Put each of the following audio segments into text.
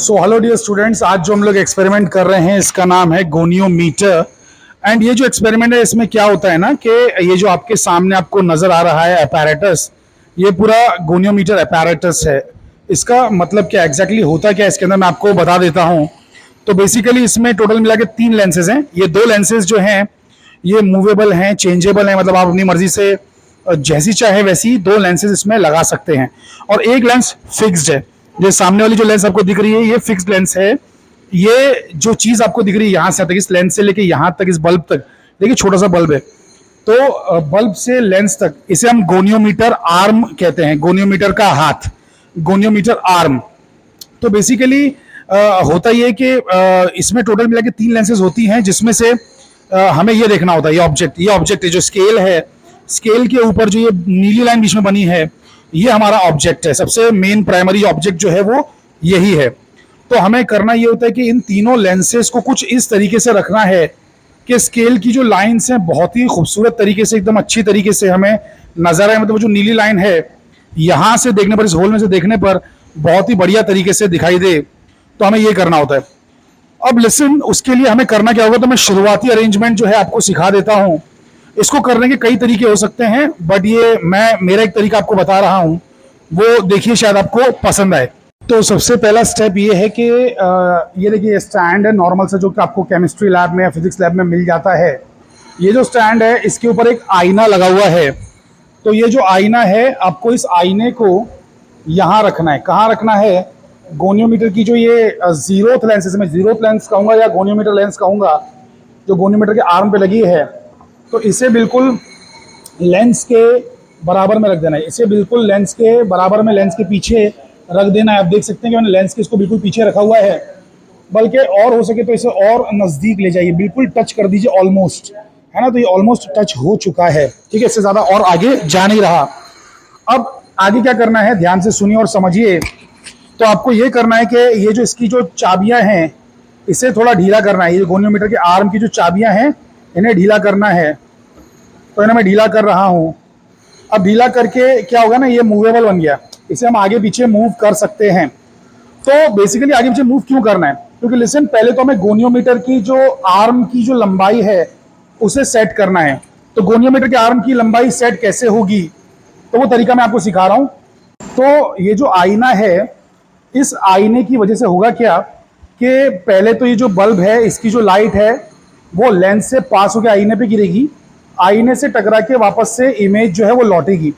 So hello dear students, आज जो हम लोग एक्सपेरिमेंट कर रहे हैं इसका नाम है गोनियोमीटर। एंड ये जो एक्सपेरिमेंट है इसमें क्या होता है ना कि ये जो आपके सामने आपको नजर आ रहा है अपैरेटस, ये पूरा गोनियोमीटर अपैरेटस है। इसका मतलब क्या एग्जैक्टली होता क्या है इसके अंदर मैं आपको बता देता हूँ। तो बेसिकली इसमें टोटल मिला के 3 लेंसेज हैं। ये 2 लेंसेज जो हैं ये मूवेबल हैं, चेंजेबल हैं, मतलब आप अपनी मर्जी से जैसी चाहे वैसी 2 लेंसेज इसमें लगा सकते हैं। और एक लेंस फिक्स्ड है। ये सामने वाली जो लेंस आपको दिख रही है ये फिक्स्ड लेंस है। ये जो चीज आपको दिख रही है यहां से तक, इस लेंस से लेके यहां तक, इस बल्ब तक, देखिए छोटा सा बल्ब है, तो बल्ब से लेंस तक इसे हम गोनियोमीटर आर्म कहते हैं। गोनियोमीटर का हाथ, गोनियोमीटर आर्म। तो बेसिकली होता ये कि इसमें टोटल मिला के 3 लेंसेज होती हैं, जिसमें से हमें ये देखना होता है ये ऑब्जेक्ट है जो स्केल है। स्केल के ऊपर जो ये नीली लाइन बीच में बनी है ये हमारा ऑब्जेक्ट है। सबसे मेन प्राइमरी ऑब्जेक्ट जो है वो यही है। तो हमें करना ये होता है कि इन तीनों लेंसेज को कुछ इस तरीके से रखना है कि स्केल की जो लाइन्स हैं बहुत ही खूबसूरत तरीके से, एकदम अच्छी तरीके से हमें नजर आए। मतलब जो नीली लाइन है यहां से देखने पर, इस होल में से देखने पर बहुत ही बढ़िया तरीके से दिखाई दे। तो हमें ये करना होता है। अब लिसन, उसके लिए हमें करना क्या होगा, तो मैं शुरुआती अरेंजमेंट जो है आपको सिखा देता हूं। इसको करने के कई तरीके हो सकते हैं, बट ये मेरा एक तरीका आपको बता रहा हूं, वो देखिए शायद आपको पसंद आए। तो सबसे पहला स्टेप ये है कि ये देखिए स्टैंड है नॉर्मल से, जो कि आपको केमिस्ट्री लैब में या फिजिक्स लैब में मिल जाता है। ये जो स्टैंड है इसके ऊपर एक आईना लगा हुआ है। तो ये जो आईना है आपको इस आईने को यहाँ रखना है। कहाँ रखना है? गोनियोमीटर की जो ये जीरोथ लेंस, इसमें जीरोथ लेंस कहूँगा या गोनियोमीटर लेंस कहूँगा, जो गोनियोमीटर के आर्म पे लगी है, तो इसे बिल्कुल लेंस के बराबर में रख देना है। इसे बिल्कुल लेंस के बराबर में, लेंस के पीछे रख देना है। आप देख सकते हैं कि मैंने लेंस के इसको बिल्कुल पीछे रखा हुआ है, बल्कि और हो सके तो इसे और नज़दीक ले जाइए, बिल्कुल टच कर दीजिए, ऑलमोस्ट, है ना। तो ये ऑलमोस्ट टच हो चुका है, ठीक है। इससे ज़्यादा और आगे जा नहीं रहा। अब आगे क्या करना है, ध्यान से सुनिए और समझिए। तो आपको ये करना है कि ये जो इसकी जो चाबियां हैं इसे थोड़ा ढीला करना है। ये गोनियोमीटर के आर्म की जो चाबियां हैं इन्हें ढीला करना है। तो इन्हें मैं ढीला कर रहा हूं। अब ढीला करके क्या होगा ना, ये मूवेबल बन गया। इसे हम आगे पीछे मूव कर सकते हैं। तो बेसिकली आगे पीछे मूव क्यों करना है, क्योंकि लिसन, पहले तो हमें गोनियोमीटर की जो आर्म की जो लंबाई है उसे सेट करना है। तो गोनियोमीटर के आर्म की लंबाई सेट कैसे होगी, तो वो तरीका मैं आपको सिखा रहा हूं। तो ये जो आईना है, इस आईने की वजह से होगा क्या कि पहले तो ये जो बल्ब है इसकी जो लाइट है वो लेंस से पास होकर आईने पे गिरेगी। आईने से टकरा के वापस से इमेज जो है वो लौटेगी।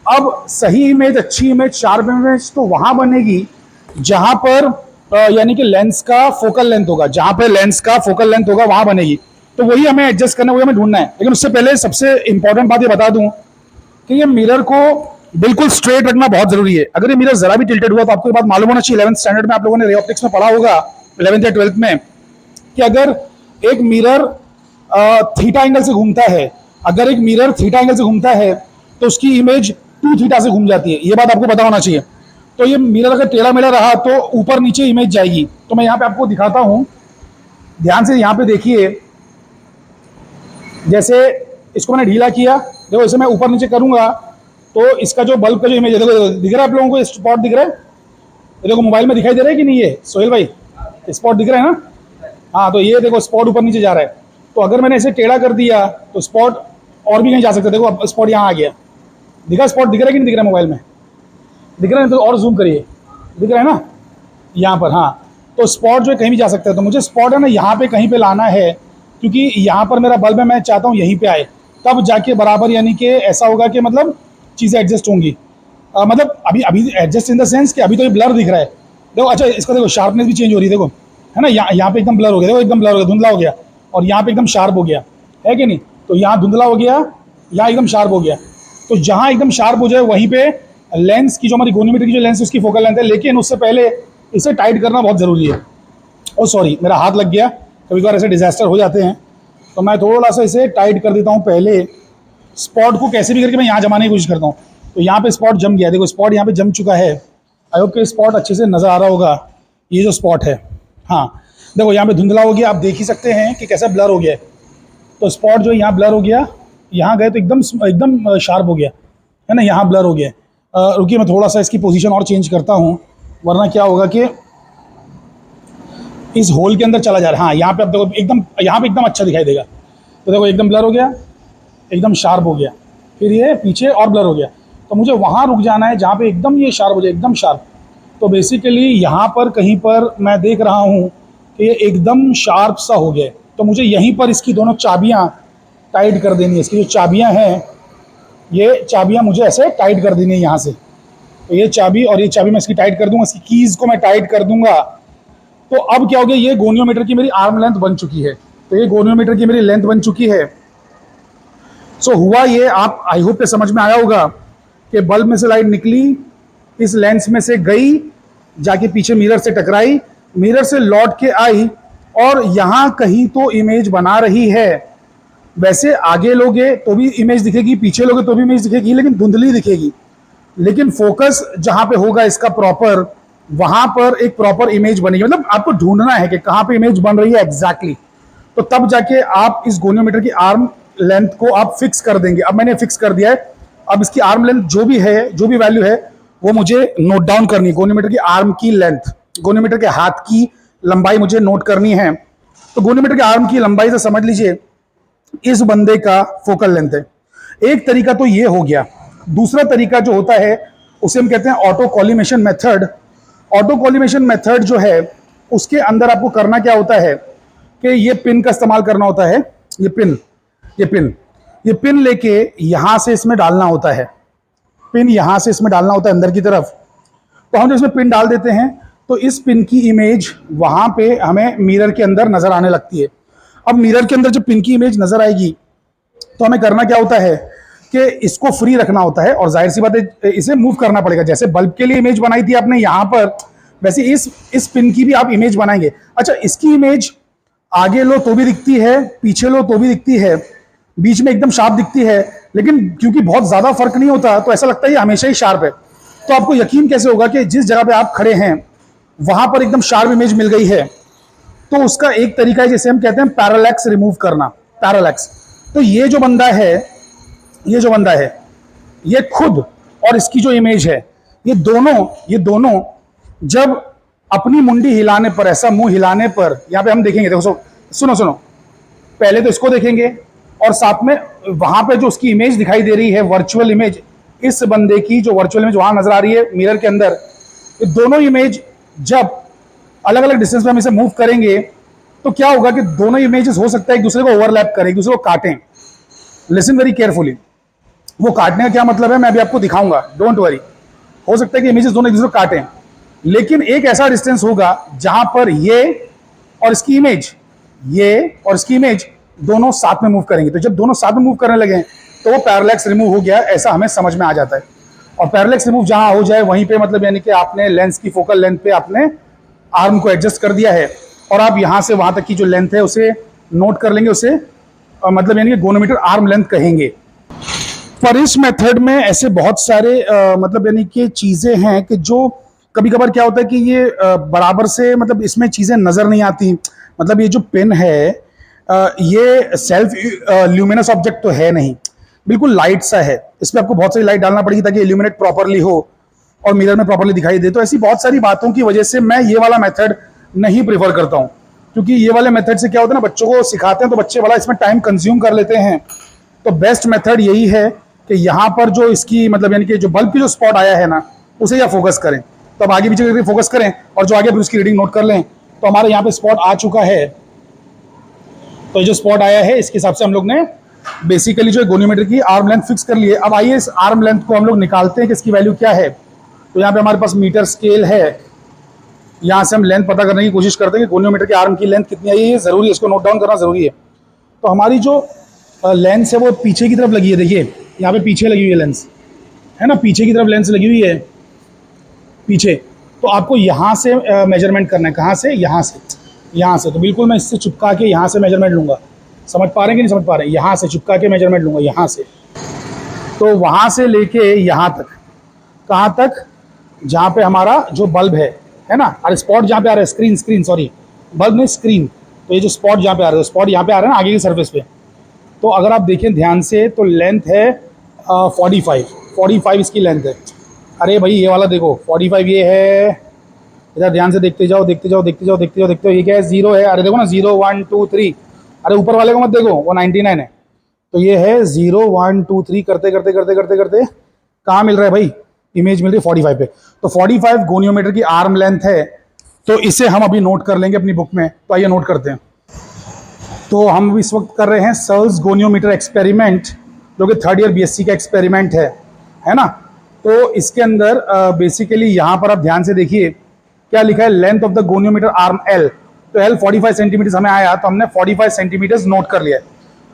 अब सही इमेज, अच्छी इमेज, शार्प इमेज तो वहां बनेगी जहां पर यानी कि लेंस का फोकल लेंथ होगा। जहां पर लेंस का फोकल लेंथ होगा वहां बनेगी। तो वही हमें एडजस्ट करना, वही हमें ढूंढना है। लेकिन उससे पहले सबसे इंपॉर्टेंट बात ये बता दूं कि ये मिरर को बिल्कुल स्ट्रेट रखना बहुत जरूरी है। अगर ये मिरर जरा भी टिल्टेड हुआ तो आपको ये बात मालूम होना चाहिए, 11th स्टैंडर्ड में आप लोगों ने रे ऑप्टिक्स में पढ़ा होगा, 11th या 12th में, कि अगर एक मिरर थीटा एंगल से घूमता है, अगर एक मिरर थीटा एंगल से घूमता है तो उसकी इमेज 2 थीटा से घूम जाती है। ये बात आपको पता होना चाहिए। तो ये मिरर अगर टेढ़ा मेढ़ा रहा तो ऊपर नीचे इमेज जाएगी। तो मैं यहाँ पे आपको दिखाता हूँ, ध्यान से यहाँ पे देखिए। जैसे इसको मैंने ढीला किया, देखो इसे मैं ऊपर नीचे करूंगा तो इसका जो बल्ब का जो इमेज है, देखो दिख रहा है आप लोगों को, स्पॉट दिख रहा है? देखो मोबाइल में दिखाई दे रहा है कि नहीं ये सोहेल भाई, स्पॉट दिख रहा है ना? हाँ, तो ये देखो स्पॉट ऊपर नीचे जा रहा है। तो अगर मैंने इसे टेढ़ा कर दिया तो स्पॉट और भी कहीं जा सकता है। देखो अब स्पॉट यहाँ आ गया, दिखा स्पॉट दिख रहा है कि नहीं दिख रहा है? मोबाइल में दिख रहा है? तो और जूम करिए, दिख रहा है ना यहाँ पर? हाँ, तो स्पॉट जो है कहीं भी जा सकता है। तो मुझे स्पॉट है ना यहाँ पे कहीं पे लाना है, क्योंकि यहाँ पर मेरा बल्ब है, मैं चाहता हूँ यहीं पे आए, तब जाके बराबर, यानी कि ऐसा होगा कि मतलब चीज़ें एडजस्ट होंगी। मतलब अभी एडजस्ट इन द सेंस कि अभी तो ये ब्लर दिख रहा है। देखो, अच्छा इसका देखो शार्पनेस भी चेंज हो रही है, देखो, है ना। यहाँ पे एकदम ब्लर हो गया, देखो एकदम ब्लर हो गया, धुंधला हो गया। और यहाँ पे एकदम शार्प हो गया, है कि नहीं? तो यहाँ धुंधला हो गया, यहाँ एकदम शार्प हो गया। तो जहाँ एकदम शार्प हो जाए वहीं पे लेंस की, जो हमारी गोनियोमीटर की जो लेंस है उसकी फोकल लेंथ है। लेकिन उससे पहले इसे टाइट करना बहुत ज़रूरी है। ओ सॉरी, मेरा हाथ लग गया। कभी कभार ऐसे डिजास्टर हो जाते हैं, तो मैं थोड़ा सा इसे टाइट कर देता हूँ। पहले स्पॉट को कैसे भी करके मैं यहाँ जमाने की कोशिश करता हूँ। तो यहाँ पे स्पॉट जम गया, देखो स्पॉट यहाँ पे जम चुका है। आई होप कि स्पॉट अच्छे से नज़र आ रहा होगा, ये जो स्पॉट है। हाँ, देखो यहाँ पे धुंधला हो गया, आप देख ही सकते हैं कि कैसा ब्लर हो गया है। तो स्पॉट जो यहाँ ब्लर हो गया, यहाँ गए तो एकदम शार्प हो गया, है ना। यहाँ ब्लर हो गया। रुकिए मैं थोड़ा सा इसकी पोजीशन और चेंज करता हूँ, वरना क्या होगा कि इस होल के अंदर चला जा रहा है। हाँ, यहाँ पे आप देखो एकदम, यहाँ पे एकदम अच्छा दिखाई देगा। तो देखो एकदम ब्लर हो गया, एकदम शार्प हो गया, फिर ये पीछे और ब्लर हो गया। तो मुझे वहाँ रुक जाना है जहाँ पे एकदम ये शार्प हो जाए, एकदम शार्प। तो बेसिकली यहाँ पर कहीं पर मैं देख रहा हूँ कि ये एकदम शार्प सा हो गया। तो मुझे यहीं पर इसकी दोनों चाबियाँ टाइट कर देनी है। इसकी जो चाबियाँ हैं, ये चाबियाँ मुझे ऐसे टाइट कर देनी है यहाँ से। तो ये चाबी और ये चाबी मैं इसकी टाइट कर दूंगा, इसकी कीज़ को मैं टाइट कर दूंगा। तो अब क्या हो गया, ये गोनियोमीटर की मेरी आर्म लेंथ बन चुकी है। तो ये गोनियोमीटर की मेरी लेंथ बन चुकी है। सो हुआ ये, आप आई होप पे समझ में आया होगा कि बल्ब में से लाइट निकली, इस लेंस में से गई, जाके पीछे मिरर से टकराई, मिरर से लौट के आई और यहाँ कहीं तो इमेज बना रही है। वैसे आगे लोगे तो भी इमेज दिखेगी, पीछे लोगे तो भी इमेज दिखेगी, लेकिन धुंधली दिखेगी। लेकिन फोकस जहाँ पे होगा इसका प्रॉपर, वहां पर एक प्रॉपर इमेज बनेगी। मतलब आपको ढूंढना है कि कहाँ पे इमेज बन रही है एग्जैक्टली। तो तब जाके आप इस गोनियोमीटर की आर्म लेंथ को आप फिक्स कर देंगे। अब मैंने फिक्स कर दिया है। अब इसकी आर्म लेंथ जो भी है, जो भी वैल्यू है, वो मुझे नोट डाउन करनी है। गोनियोमीटर की आर्म की लेंथ, गोनियोमीटर के हाथ की लंबाई मुझे नोट करनी है। तो गोनियोमीटर के आर्म की लंबाई से समझ लीजिए इस बंदे का फोकल लेंथ है। एक तरीका तो ये हो गया। दूसरा तरीका जो होता है उसे हम कहते हैं auto collimation method. Auto collimation method जो है उसके अंदर आपको करना क्या होता है कि ये पिन का इस्तेमाल करना होता है। ये पिन लेके यहां से इसमें डालना होता है। पिन यहां से इसमें डालना होता है अंदर की तरफ। तो हम जो इसमें पिन डाल देते हैं तो इस पिन की इमेज वहां पे हमें मिरर के अंदर नजर आने लगती है। अब मिरर के अंदर जब पिन की इमेज नजर आएगी तो हमें करना क्या होता है कि इसको फ्री रखना होता है और जाहिर सी बात है इसे मूव करना पड़ेगा। जैसे बल्ब के लिए इमेज बनाई थी आपने यहां पर, वैसे इस पिन की भी आप इमेज बनाएंगे। अच्छा, इसकी इमेज आगे लो तो भी दिखती है, पीछे लो तो भी दिखती है, बीच में एकदम शार्प दिखती है, लेकिन क्योंकि बहुत ज्यादा फर्क नहीं होता तो ऐसा लगता है ये हमेशा ही शार्प है। तो आपको यकीन कैसे होगा कि जिस जगह पे आप खड़े हैं वहां पर एकदम शार्प इमेज मिल गई है? तो उसका एक तरीका है जिसे हम कहते हैं पैरालैक्स रिमूव करना। पैरालैक्स। तो ये जो बंदा है ये खुद और इसकी जो इमेज है, ये दोनों जब अपनी मुंडी हिलाने पर, ऐसा मुंह हिलाने पर, यहां पे हम देखेंगे। देखो सुनो, पहले तो इसको देखेंगे और साथ में वहां पे जो उसकी इमेज दिखाई दे रही है, वर्चुअल इमेज, इस बंदे की जो वर्चुअल इमेज वहां नजर आ रही है मिरर के अंदर, ये दोनों इमेज जब अलग अलग डिस्टेंस पे हम इसे मूव करेंगे तो क्या होगा कि दोनों इमेजेस हो सकता है एक दूसरे को ओवरलैप करें, एक दूसरे को काटें। Listen very carefully. वो काटने का क्या मतलब है मैं अभी आपको दिखाऊंगा, डोंट वरी। हो सकता है कि इमेजेस दोनों एक दूसरे को काटें, लेकिन एक ऐसा डिस्टेंस होगा जहां पर ये और इसकी इमेज दोनों साथ में मूव करेंगे। तो जब दोनों साथ में मूव करने लगे तो वो पैरालैक्स रिमूव हो गया, ऐसा हमें समझ में आ जाता है। और पैरालैक्स रिमूव जहां हो जाए वहीं पे मतलब यानी कि आपने लेंस की फोकल लेंथ पे आपने आर्म को एडजस्ट कर दिया है और आप यहां से वहां तक की जो लेंथ है उसे नोट कर लेंगे, उसे मतलब यानी कि गोनोमीटर आर्म लेंथ कहेंगे। पर इस मेथड में ऐसे बहुत सारे मतलब यानी कि चीजें हैं कि जो कभी कभार क्या होता है कि ये बराबर से मतलब इसमें चीजें नजर नहीं आती। मतलब ये जो पेन है ये सेल्फ ल्यूमिनस ऑब्जेक्ट तो है नहीं, बिल्कुल लाइट सा है। इस पर आपको बहुत सारी लाइट डालना पड़ेगी ताकि इल्यूमिनेट प्रॉपरली हो और मिरर में प्रॉपरली दिखाई दे। तो ऐसी बहुत सारी बातों की वजह से मैं ये वाला मेथड नहीं प्रेफर करता हूँ, क्योंकि ये वाले मेथड से क्या होता है ना, बच्चों को सिखाते हैं तो बच्चे वाला इसमें टाइम कंज्यूम कर लेते हैं। तो बेस्ट मेथड यही है कि यहाँ पर जो इसकी मतलब यानी कि जो बल्ब की जो स्पॉट आया है ना उसे या फोकस करें। तो अब आगे पीछे करके फोकस करें और जो आगे उसकी रीडिंग नोट कर लें। तो हमारे यहाँ पे स्पॉट आ चुका है। तो जो स्पॉट आया है इसके हिसाब से हम लोग ने बेसिकली जो गोनियोमीटर की आर्म लेंथ फिक्स कर ली है। अब आइए इस आर्म लेंथ को हम लोग निकालते हैं कि इसकी वैल्यू क्या है। तो यहाँ पे हमारे पास मीटर स्केल है, यहाँ से हम लेंथ पता करने की कोशिश करते हैं कि गोनियोमीटर के आर्म की लेंथ कितनी आई है। ये जरूरी है, इसको नोट डाउन करना जरूरी है। तो हमारी जो लेंस है वो पीछे की तरफ लगी है। देखिए यहाँ पे पीछे लगी हुई है लेंस, है ना, पीछे की तरफ लेंस लगी हुई है पीछे। तो आपको यहाँ से मेजरमेंट करना है। कहाँ से? यहाँ से। तो बिल्कुल मैं इससे चिपका के यहाँ से मेजरमेंट लूँगा। समझ पा रहे हैं कि नहीं समझ पा रहे हैं? यहाँ से चिपका के मेजरमेंट लूँगा यहाँ से। तो वहाँ से लेके यहाँ तक, कहाँ तक? जहाँ पे हमारा जो बल्ब है ना, और स्पॉट जहाँ पे आ रहा है, स्क्रीन सॉरी, बल्ब नहीं स्क्रीन। तो ये जो स्पॉट जहाँ पे आ रहा है, स्पॉट यहाँ पे आ रहा है ना आगे की सरफेस पे। तो अगर आप देखें ध्यान से तो लेंथ है 45 इसकी लेंथ है। अरे भाई ये वाला देखो 45 ये है, इधर ध्यान से देखते जाओ देखते जाओ देखते जाओ देखते जाओ देखते जाओ। ये क्या है? 0 है। अरे देखो ना 0 1 2 3। अरे ऊपर वाले को मत देखो, वो 99 है। तो ये है 0 1 2 3 करते करते करते करते करते कहाँ मिल रहा है भाई? इमेज मिल रही है 45 पे। तो 45 गोनियोमीटर की आर्म लेंथ है। तो इसे हम अभी नोट कर लेंगे अपनी बुक में। तो आइए नोट करते हैं। तो हम इस वक्त कर रहे हैं सर्ल्स गोनियोमीटर एक्सपेरिमेंट, जो कि 3rd ईयर बीएससी का एक्सपेरिमेंट है ना। तो इसके अंदर बेसिकली यहाँ पर आप ध्यान से देखिए क्या लिखा है, length of the goniometer arm L। तो L 45 सेंटीमीटर हमें आया, तो हमने 45 सेंटीमीटर नोट कर लिया है।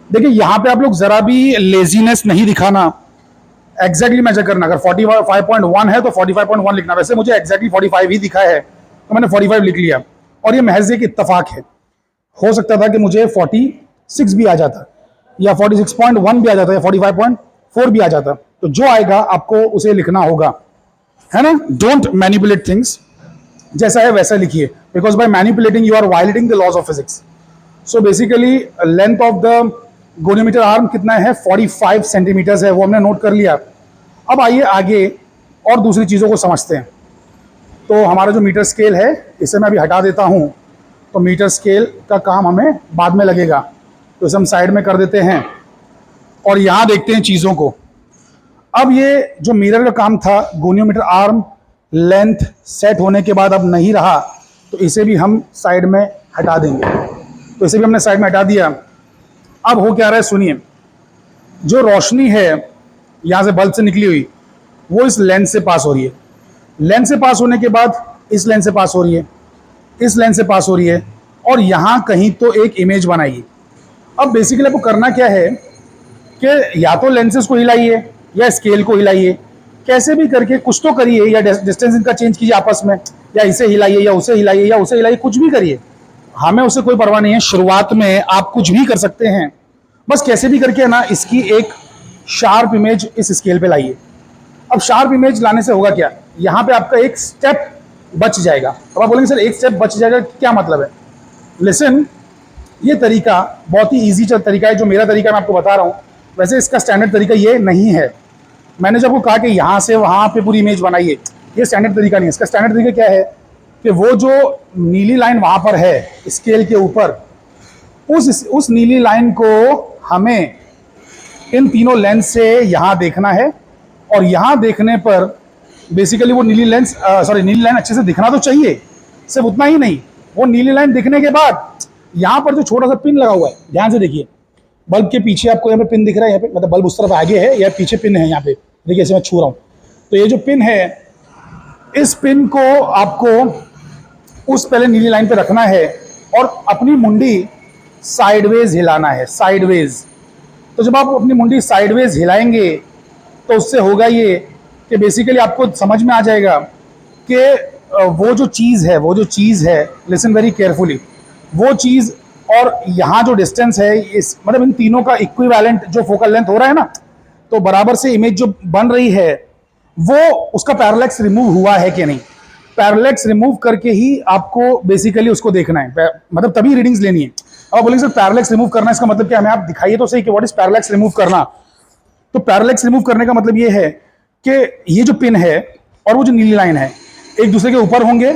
देखिए यहाँ पे आप लोग जरा भी लेजीनेस नहीं दिखाना, एग्जैक्टली मेजर करना। अगर 45.1 है तो 45.1 लिखना। वैसे मुझे एग्जैक्टली 45 ही दिखा है, तो मैंने 45 लिख लिया। और ये महज एक इत्तफाक है। हो सकता था कि मुझे 46 भी आ जाता, या 46.1 भी आ जाता, या 45.4 भी आ जाता। तो जो आएगा आपको उसे लिखना होगा, है ना। डोंट मैनिपुलेट थिंग्स, जैसा है वैसा लिखिए, because by manipulating you are violating the laws of physics. So basically length of the goniometer arm कितना है? 45 सेंटीमीटर्स है, वो हमने नोट कर लिया। अब आइए आगे और दूसरी चीज़ों को समझते हैं। तो हमारा जो मीटर स्केल है, इसे मैं अभी हटा देता हूँ। तो मीटर स्केल का काम हमें बाद में लगेगा, तो इसे हम साइड में कर देते हैं और यहाँ देखते हैं चीज़ों को। अब ये जो मिरर का काम था, गोनियोमीटर आर्म लेंथ सेट होने के बाद अब नहीं रहा, तो इसे भी हम साइड में हटा देंगे। तो इसे भी हमने साइड में हटा दिया। अब हो क्या रहा है सुनिए। जो रोशनी है यहाँ से बल्ब से निकली हुई, वो इस लेंस से पास हो रही है। लेंस से पास होने के बाद इस लेंस से पास हो रही है, इस लेंस से पास हो रही है, और यहाँ कहीं तो एक इमेज बनाइए। अब बेसिकली आपको करना क्या है कि या तो लेंसेज को हिलाइए या स्केल को हिलाइए, कैसे भी करके कुछ तो करिए, या डिस्टेंस इनका चेंज कीजिए आपस में, या इसे हिलाइए या उसे हिलाइए या उसे हिलाइए, कुछ भी करिए, हमें उससे कोई परवाह नहीं है। शुरुआत में आप कुछ भी कर सकते हैं, बस कैसे भी करके ना इसकी एक शार्प इमेज इस स्केल पे लाइए। अब शार्प इमेज लाने से होगा क्या, यहाँ पे आपका एक स्टेप बच जाएगा। अब आप बोलेंगे सर एक स्टेप बच जाएगा, क्या मतलब है? लिसन, ये तरीका बहुत ही ईजी तरीका है, जो मेरा तरीका मैं आपको बता रहा हूँ। वैसे इसका स्टैंडर्ड तरीका ये नहीं है। मैंने जब आपको कहा कि यहाँ से वहाँ पे पूरी इमेज बनाइए, ये स्टैंडर्ड तरीका नहीं है। इसका स्टैंडर्ड तरीका क्या है कि वो जो नीली लाइन वहाँ पर है स्केल के ऊपर, उस नीली लाइन को हमें इन तीनों लेंस से यहाँ देखना है। और यहाँ देखने पर बेसिकली वो नीली लाइन अच्छे से दिखना तो चाहिए। सिर्फ उतना ही नहीं, वो नीली लाइन दिखने के बाद यहाँ पर जो छोटा सा पिन लगा हुआ है, ध्यान से देखिए, बल्ब के पीछे आपको यहाँ पे पिन दिख रहा है, यहाँ पे मतलब बल्ब उस तरफ आगे है या पीछे पिन है, यहाँ पे देखिए ऐसे मैं छू रहा हूँ। तो ये जो पिन है, इस पिन को आपको उस पहले नीली लाइन पे रखना है और अपनी मुंडी साइडवेज हिलाना है, साइडवेज। तो जब आप अपनी मुंडी साइडवेज हिलाएंगे तो उससे होगा ये कि बेसिकली आपको समझ में आ जाएगा कि वो जो चीज़ है, लिसन वेरी केयरफुली, वो चीज़ और यहाँ जो डिस्टेंस है, इस मतलब इन तीनों का इक्विवेलेंट जो फोकल लेंथ हो रहा है ना, तो बराबर से इमेज जो बन रही है, वो उसका पैरेलैक्स रिमूव हुआ है कि नहीं। पैरेलैक्स रिमूव करके ही आपको बेसिकली उसको देखना है, मतलब तभी रीडिंग्स लेनी है। अब बोलेंगे सर पैरेलैक्स रिमूव करना, इसका मतलब क्या? हमें आप दिखाइए तो सही कि व्हाट इज पैरेलैक्स रिमूव करना। तो पैरेलैक्स रिमूव करने का मतलब ये है कि ये जो पिन है और वो जो नीली लाइन है एक दूसरे के ऊपर होंगे,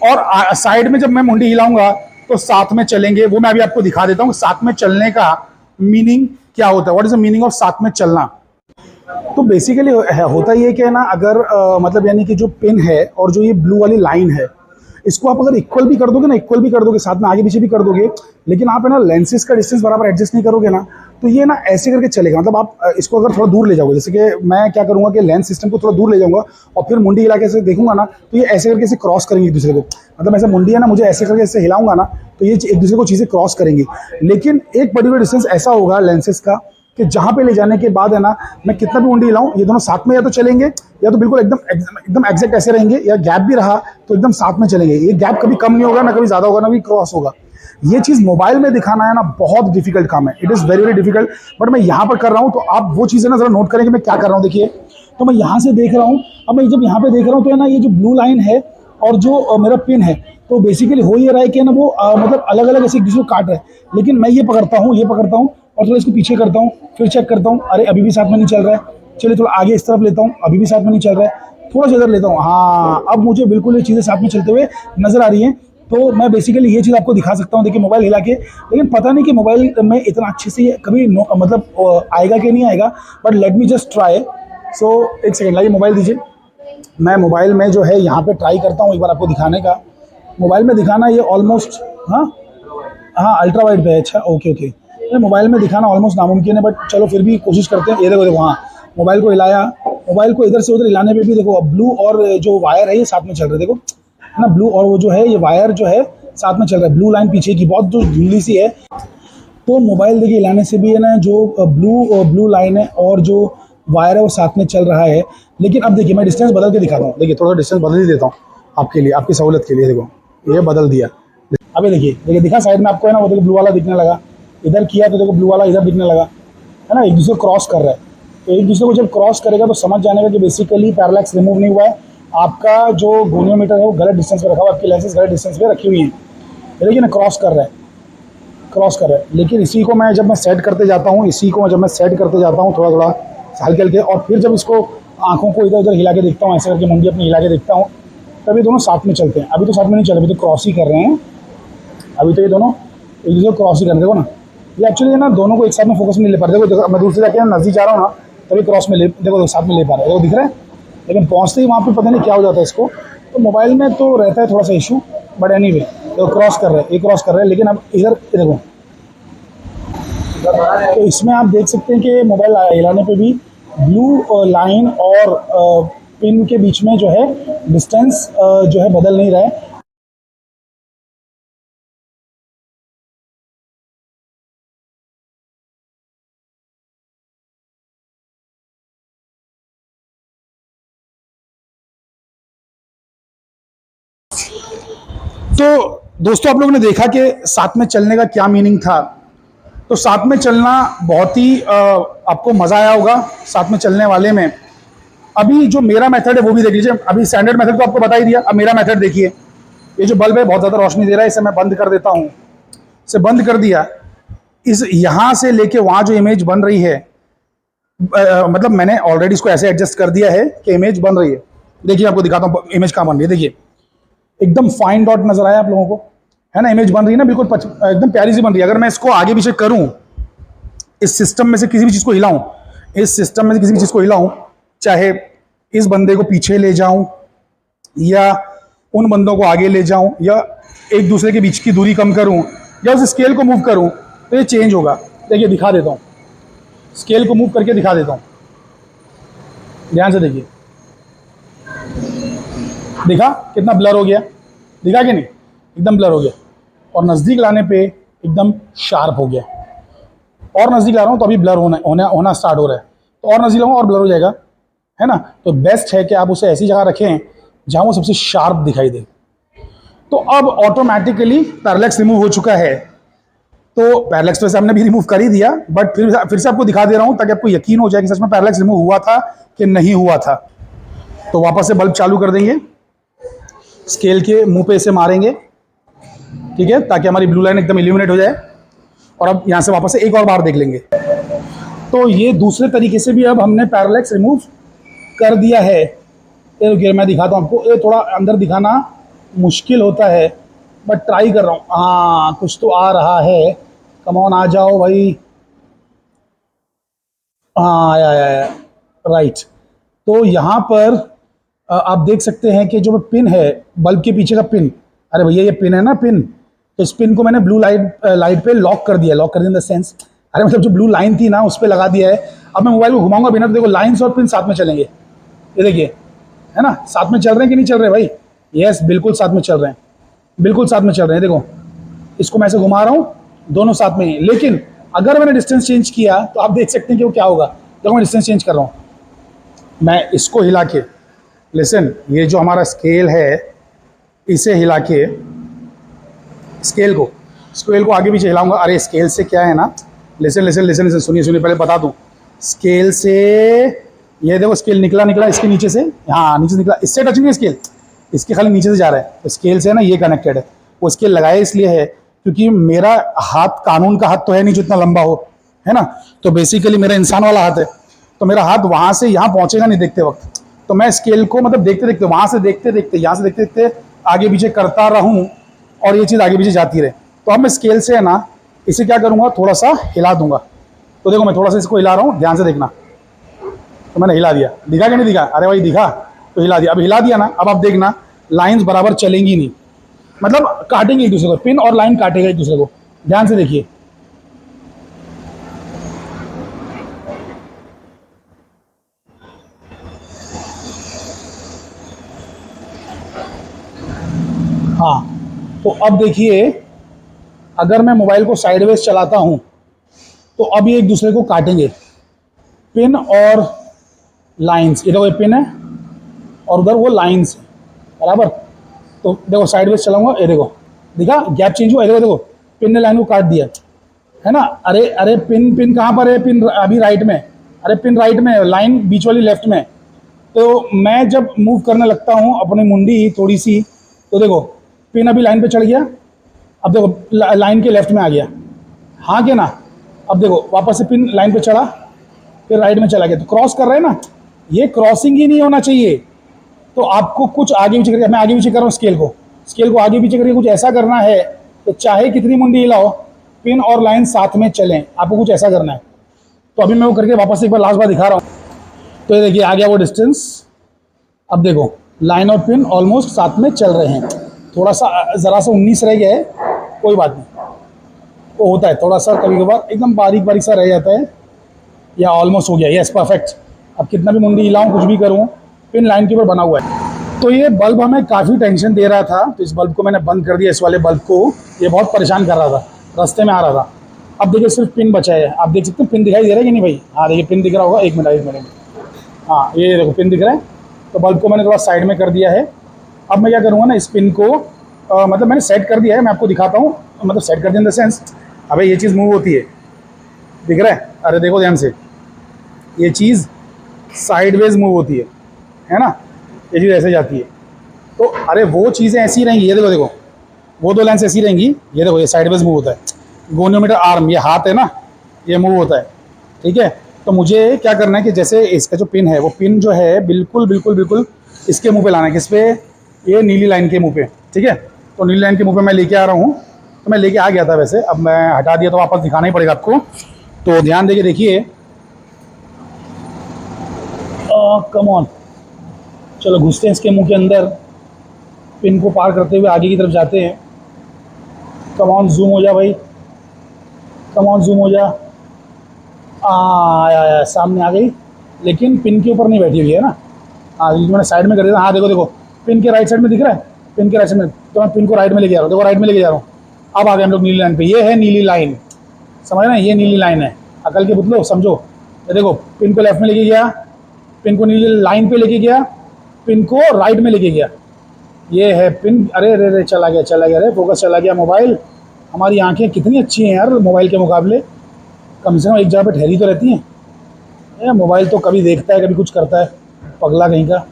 और साइड में जब मैं मुंडी हिलाऊंगा तो साथ में चलेंगे। वो मैं अभी आपको दिखा देता हूँ साथ में चलने का मीनिंग क्या होता है, what is the meaning of साथ में चलना। तो बेसिकली होता ये कि ना, अगर मतलब यानी कि जो पिन है और जो ये ब्लू वाली लाइन है, इसको आप अगर इक्वल भी कर दोगे ना, इक्वल भी कर दोगे, साथ में आगे पीछे भी कर दोगे, लेकिन आप है ना लेंसेज का डिस्टेंस बराबर एडजस्ट नहीं करोगे ना, तो ये ना ऐसे करके चलेगा। मतलब आप इसको अगर थोड़ा दूर ले जाओगे, जैसे कि मैं क्या करूँगा कि लेंस सिस्टम को थोड़ा दूर ले जाऊँगा और फिर मुंडी हिला के ऐसे देखूंगा ना, तो ये ऐसे करके ऐसे क्रॉस करेंगे एक दूसरे को। मतलब ऐसे मुंडी है ना, मुझे ऐसे करके ऐसे हिलाऊंगा ना, तो ये एक दूसरे को चीज़ें क्रॉस करेंगी। लेकिन एक पर्टिकुलर डिस्टेंस ऐसा होगा लेंसेज का कि जहाँ पे ले जाने के बाद है ना, मैं कितना भी मुंडी हिलाऊं, ये दोनों साथ में या तो चलेंगे या तो बिल्कुल एकदम एग्जैक्ट ऐसे रहेंगे, या गैप भी रहा तो एकदम साथ में चलेंगे। ये गैप कभी कम नहीं होगा, ना कभी ज़्यादा होगा, ना कभी क्रॉस होगा। ये चीज़ मोबाइल में दिखाना है ना, बहुत डिफिकल्ट काम है। It is very very difficult, but मैं यहाँ पर कर रहा हूँ, तो आप वो चीज़ें ना जरा नोट करें कि मैं क्या कर रहा हूँ। देखिए, तो मैं यहाँ से देख रहा हूँ। अब मैं जब यहाँ पे देख रहा हूँ तो है ना, ये जो ब्लू लाइन है और जो मेरा पिन है, तो बेसिकली हो ये रहा है कि ना वो मतलब अलग अलग ऐसे एक दूसरे को काट रहा है। लेकिन मैं ये पकड़ता हूँ और थोड़ा इसको पीछे करता हूँ, फिर चेक करता हूँ, अरे अभी भी साथ में नहीं चल रहा है, चलिए थोड़ा आगे इस तरफ लेता हूँ, अभी भी साथ में नहीं चल रहा है, थोड़ा सा इधर लेता हूँ। हाँ, अब मुझे बिल्कुल ये चीज़ें साथ में चलते हुए नजर आ रही हैं। तो मैं बेसिकली ये चीज़ आपको दिखा सकता हूँ, देखिए मोबाइल हिला के, लेकिन पता नहीं कि मोबाइल में इतना अच्छे से कभी मतलब आएगा कि नहीं आएगा, but let me just try. So एक सेकेंड, लाइए मोबाइल दीजिए। मैं मोबाइल में जो है यहाँ पे ट्राई करता हूँ एक बार आपको दिखाने का। मोबाइल में दिखाना ये ऑलमोस्ट, हाँ हाँ अल्ट्रा वाइड पे है, अच्छा ओके ओके। ये मोबाइल में दिखाना ऑलमोस्ट नामुमकिन है, बट चलो फिर भी कोशिश करते हैं। ये देखो देखो, हाँ मोबाइल को हिलाया, मोबाइल को इधर से उधर हिलाने पे भी देखो ब्लू और जो वायर है ये साथ में चल रहे हैं, देखो है ना, ब्लू और वो जो है ये वायर जो है साथ में चल रहा है। ब्लू लाइन पीछे की बहुत जो धुंधली सी है, तो मोबाइल देखिए हिलाने से भी है ना जो ब्लू लाइन है और जो वायर है वो साथ में चल रहा है। लेकिन अब देखिए मैं डिस्टेंस बदल के दिखाता हूँ, देखिए थोड़ा डिस्टेंस बदल ही देता हूँ आपके लिए, आपकी सहूलत के लिए। देखो ये बदल दिया। अभी देखिए देखिए दिखा साइड में आपको है ना, वो देखो ब्लू वाला दिखने लगा। इधर किया तो देखो ब्लू वाला इधर दिखने लगा, है ना, एक दूसरे को क्रॉस कर रहा है। तो एक दूसरे को जब क्रॉस करेगा तो समझ जाने का कि बेसिकली पैरालैक्स रिमूव नहीं हुआ है, आपका जो गोनियोमीटर है वो गलत डिस्टेंस पे रखा हुआ है, आपकी लेंसेज गलत डिस्टेंस पे रखी हुई है। ये देखिए ना क्रॉस कर रहा है, क्रॉस कर रहा है। लेकिन इसी को मैं जब मैं सेट करते जाता हूँ, इसी को जब मैं सेट करते जाता हूँ थोड़ा थोड़ा हल्के हल्के, और फिर जब इसको आंखों को इधर उधर हिला के देखता हूँ, ऐसे करके मुंडी अपनी हिला के देखता हूँ, तभी दोनों साथ में चलते हैं। अभी तो साथ में नहीं चल रहे, अभी तो क्रॉस ही कर रहे हैं। अभी तो ये दोनों एक दूसरे को क्रॉस ही कर रहे, देखो ना, ये एक्चुअली ना दोनों को एक साथ में फोकस में नहीं ले पा रहे। देखो मैं दूर से जाके नजदीक जा रहा हूँ ना, तभी क्रॉस में ले, देखो साथ में ले पा रहे हैं, देखो दिख रहा है। लेकिन पहुँचते ही वहाँ पे पता नहीं क्या हो जाता है इसको। तो मोबाइल में तो रहता है थोड़ा सा इशू, बट एनीवे देखो क्रॉस कर रहे हैं, ये क्रॉस कर रहे हैं। लेकिन अब इधर देखो, तो इसमें आप देख सकते हैं कि मोबाइल हिलाने पे भी ब्लू लाइन और पिन के बीच में जो है डिस्टेंस जो है बदल नहीं रहा है। तो दोस्तों आप लोगों ने देखा कि साथ में चलने का क्या मीनिंग था। तो साथ में चलना बहुत ही आपको मज़ा आया होगा साथ में चलने वाले में। अभी जो मेरा मेथड है वो भी देख लीजिए। अभी स्टैंडर्ड मेथड तो आपको बता ही दिया, अब मेरा मेथड देखिए। ये जो बल्ब है बहुत ज़्यादा रोशनी दे रहा है, इसे मैं बंद कर देता हूँ। इसे बंद कर दिया। इस यहाँ से लेके वहाँ जो इमेज बन रही है, मतलब मैंने ऑलरेडी इसको ऐसे एडजस्ट कर दिया है कि इमेज बन रही है। देखिए आपको दिखाता हूँ इमेज कहाँ बन रही है। देखिए एकदम फाइन डॉट नजर आया आप लोगों को, है ना, इमेज बन रही है ना, बिल्कुल एकदम प्यारी सी बन रही है। अगर मैं इसको आगे पीछे करूं, इस सिस्टम में से किसी भी चीज को हिलाऊं, इस सिस्टम में से किसी भी चीज को हिलाऊं, चाहे इस बंदे को पीछे ले जाऊं या उन बंदों को आगे ले जाऊं या एक दूसरे के बीच की दूरी कम करूं या उस स्केल को मूव करूं, तो ये चेंज होगा। देखिए दिखा देता हूं, स्केल को मूव करके दिखा देता हूं, ध्यान से देखिए। देखा कितना ब्लर हो गया, दिखा कि नहीं, एकदम ब्लर हो गया। और नज़दीक लाने पे एकदम शार्प हो गया। और नज़दीक ला रहा हूँ तो अभी ब्लर होना स्टार्ट हो रहा है, तो और नज़दीक लाऊंगा और ब्लर हो जाएगा, है ना। तो बेस्ट है कि आप उसे ऐसी जगह रखें जहाँ वो सबसे शार्प दिखाई दे। तो अब ऑटोमेटिकली पैरालैक्स रिमूव हो चुका है। तो पैरालैक्स तो हमने भी रिमूव कर ही दिया, बट फिर से आपको दिखा दे रहा हूँ ताकि आपको यकीन हो जाए कि सच में पैरालैक्स रिमूव हुआ था कि नहीं हुआ था। तो वापस से बल्ब चालू कर देंगे, स्केल के मुंह पे इसे मारेंगे, ठीक है, ताकि हमारी ब्लू लाइन एकदम इल्यूमिनेट हो जाए। और अब यहाँ से वापस से एक और बार देख लेंगे। तो ये दूसरे तरीके से भी अब हमने पैरालैक्स रिमूव कर दिया है। ये मैं दिखाता हूँ आपको, ये थोड़ा अंदर दिखाना मुश्किल होता है, बट ट्राई कर रहा हूँ। हाँ कुछ तो आ रहा है, कम ऑन आ जाओ भाई। हाँ आया आया आया, राइट। तो यहाँ पर आप देख सकते हैं कि जो पिन है बल्ब के पीछे का पिन, अरे भैया ये पिन है ना, पिन, तो इस पिन को मैंने ब्लू लाइट पे लॉक कर दिया। लॉक कर दिया इन द सेंस, अरे मतलब जो ब्लू लाइन थी ना उस पर लगा दिया है। अब मैं मोबाइल को घुमाऊंगा बिना, तो देखो लाइन्स और पिन साथ में चलेंगे। ये देखिए, है ना, साथ में चल रहे हैं कि नहीं चल रहे भाई? यस बिल्कुल साथ में चल रहे हैं, बिल्कुल साथ में चल रहे हैं। देखो इसको मैं ऐसे घुमा रहा हूँ, दोनों साथ में ही। लेकिन अगर मैंने डिस्टेंस चेंज किया तो आप देख सकते हैं कि वो क्या होगा। देखो मैं डिस्टेंस चेंज कर रहा हूँ, मैं इसको हिला के, लिसन, ये जो हमारा स्केल है इसे हिला के, स्केल को आगे पीछे हिलाऊंगा। अरे स्केल से क्या है ना, लिसन लिसन लिसन लिसन, सुनिए सुनिए, पहले बता दूं। स्केल से ये देखो, स्केल निकला इसके नीचे से, हाँ नीचे से निकला, इससे टच नहीं है स्केल, इसके खाली नीचे से जा रहा है। तो स्केल से है ना ये कनेक्टेड है। वो स्केल लगाया इसलिए है क्योंकि मेरा हाथ कानून का हाथ तो है नहीं जो इतना लंबा हो, है ना। तो बेसिकली मेरा इंसान वाला हाथ है, तो मेरा हाथ वहां से यहाँ पहुंचेगा नहीं देखते वक्त, तो मैं स्केल को मतलब देखते देखते, वहाँ से देखते देखते, यहाँ से देखते देखते आगे पीछे करता रहूँ और ये चीज़ आगे पीछे जाती रहे। तो अब मैं स्केल से है ना इसे क्या करूँगा, थोड़ा सा हिला दूंगा। तो देखो मैं थोड़ा सा इसको हिला रहा हूँ, ध्यान से देखना। तो मैंने हिला दिया, दिखा कि नहीं दिखा? अरे भाई दिखा, तो हिला दिया। अब हिला दिया ना, अब आप देखना लाइंस बराबर चलेंगी नहीं, मतलब काटेंगे एक दूसरे को, पिन और लाइन काटेगा एक दूसरे को। ध्यान से देखिए, हाँ। तो अब देखिए, अगर मैं मोबाइल को साइडवेज चलाता हूं तो अब ये एक दूसरे को काटेंगे, पिन और लाइंस। ये देखो, ये पिन है और उधर वो लाइंस है, बराबर। तो देखो साइडवेज चलाऊंगा, ये देखो दिखा गैप चेंज हुआ। ये देखो देखो, पिन ने लाइन को काट दिया, है ना। अरे अरे पिन पिन कहाँ पर है? पिन अभी राइट में, अरे पिन राइट में, लाइन बीच वाली लेफ्ट में। तो मैं जब मूव करने लगता हूँ अपनी मुंडी थोड़ी सी, तो देखो पिन अभी लाइन पे चढ़ गया, अब देखो लाइन के लेफ्ट में आ गया, हाँ क्या ना। अब देखो वापस से पिन लाइन पे चढ़ा, फिर राइट में चला गया। तो क्रॉस कर रहे हैं ना, ये क्रॉसिंग ही नहीं होना चाहिए। तो आपको कुछ आगे पीछे करके, मैं आगे पीछे कर रहा हूँ स्केल को आगे पीछे करके कुछ ऐसा करना है तो चाहे कितनी मुंडी हिलाओ, पिन और लाइन साथ में चलें, आपको कुछ ऐसा करना है। तो अभी मैं वो करके वापस एक बार लास्ट बार दिखा रहा हूँ। तो ये देखिए आ गया वो डिस्टेंस। अब देखो लाइन और पिन ऑलमोस्ट साथ में चल रहे हैं, थोड़ा सा ज़रा सा 19 रह गया है, कोई बात नहीं, वो होता है थोड़ा सा कभी कभार, एकदम बारीक बारीक सा रह जाता है, या ऑलमोस्ट हो गया। Yes perfect. अब कितना भी मुंडी हिलाऊं, कुछ भी करूं, पिन लाइन के ऊपर बना हुआ है। तो ये बल्ब हमें काफ़ी टेंशन दे रहा था, तो इस बल्ब को मैंने बंद कर दिया। इस वाले बल्ब को ये बहुत परेशान कर रहा था, रास्ते में आ रहा था। अब देखिए सिर्फ पिन बचा है, आप देख सकते हैं पिन दिखाई दे रहा है कि नहीं भाई? हाँ देखिए पिन दिख रहा होगा, एक मिनट, हाँ ये देखो पिन दिख रहा है। तो बल्ब को मैंने थोड़ा साइड में कर दिया है। अब मैं क्या करूँगा ना, इस पिन को मतलब मैंने सेट कर दिया है, मैं आपको दिखाता हूँ। मतलब सेट कर दिया इन द सेंस, अबे ये चीज़ मूव होती है, दिख रहा है? अरे देखो ध्यान से, ये चीज़ साइडवेज मूव होती है ना, ये चीज़ ऐसे जाती है। तो अरे वो चीज़ें ऐसी रहेंगी, ये देखो देखो, वो दो लाइन्स ऐसी रहेंगी, ये देखो ये साइडवेज मूव होता है। गोनियोमीटर आर्म, ये हाथ है ना, ये मूव होता है, ठीक है। तो मुझे क्या करना है कि जैसे इसका जो पिन है, वो पिन जो है बिल्कुल बिल्कुल बिल्कुल इसके मुंह पे लाना है। किस पे? ये नीली लाइन के मुंह पे, ठीक है। तो नीली लाइन के मुंह पे मैं लेके आ रहा हूँ। तो मैं लेके आ गया था वैसे, अब मैं हटा दिया तो वापस दिखाना ही पड़ेगा आपको। तो ध्यान देके देखिए, कम ऑन, चलो घुसते हैं इसके मुंह के अंदर, पिन को पार करते हुए आगे की तरफ जाते हैं। कम ऑन, जूम हो जा भाई, कम ऑन जूम हो जा। आया सामने आ गई, लेकिन पिन के ऊपर नहीं बैठी हुई है ना। हाँ मैंने साइड में कर दिया। हाँ देखो देखो, पिन के राइट साइड में दिख रहा है, पिन के राइट साइड में। तो मैं पिन को राइट में लेके जा रहा हूँ, देखो राइट में लेके जा रहा हूँ। अब आ गए हम लोग नीली लाइन पे, ये है नीली लाइन, समझ रहे हैं? ये नीली लाइन है, अकल के पुतलो समझो। ये देखो पिन को लेफ्ट में लेके गया, पिन को नीली लाइन पे लेके गया, पिन को राइट में लेके गया, ये है पिन। अरे अरे अरे चला गया, अरे फोकस चला गया। मोबाइल, हमारी आंखें कितनी अच्छी हैं यार मोबाइल के मुकाबले, कम से कम एक जगह पे ठहरी तो रहती हैं। मोबाइल तो कभी देखता है, कभी कुछ करता है, पगला कहीं का।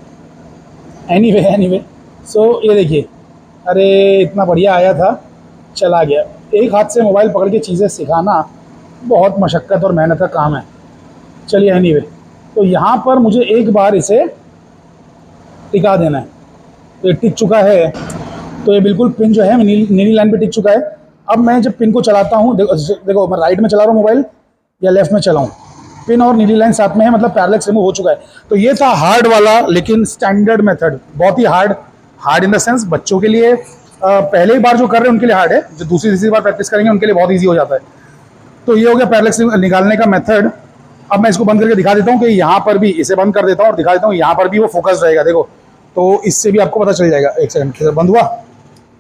एनीवे सो ये देखिए, अरे इतना बढ़िया आया था, चला गया। एक हाथ से मोबाइल पकड़ के चीज़ें सिखाना बहुत मशक्क़त और मेहनत का काम है। चलिए एनीवे, तो यहाँ पर मुझे एक बार इसे टिका देना है। तो ये टिक चुका है, तो ये बिल्कुल पिन जो है नीली लाइन पे टिक चुका है। अब मैं जब पिन को चलाता हूँ, देखो मैं राइट में चला रहा हूँ मोबाइल या लेफ्ट में चलाऊँ, पिन और नीली लाइन साथ में है, मतलब पैरेलल रिमूव हो चुका है। तो ये था हार्ड वाला, लेकिन स्टैंडर्ड मेथड, बहुत ही हार्ड इन द सेंस बच्चों के लिए पहले ही बार जो कर रहे हैं उनके लिए हार्ड है, जो दूसरी तीसरी बार प्रैक्टिस करेंगे उनके लिए बहुत ईजी हो जाता है। तो ये हो गया पैरेलल निकालने का मेथड। अब मैं इसको बंद करके दिखा देता हूँ कि यहाँ पर भी, इसे बंद कर देता हूँ और दिखा देता हूँ यहाँ पर भी वो फोकस रहेगा। देखो तो इससे भी आपको पता चल जाएगा। एक सेकंड, बंद हुआ,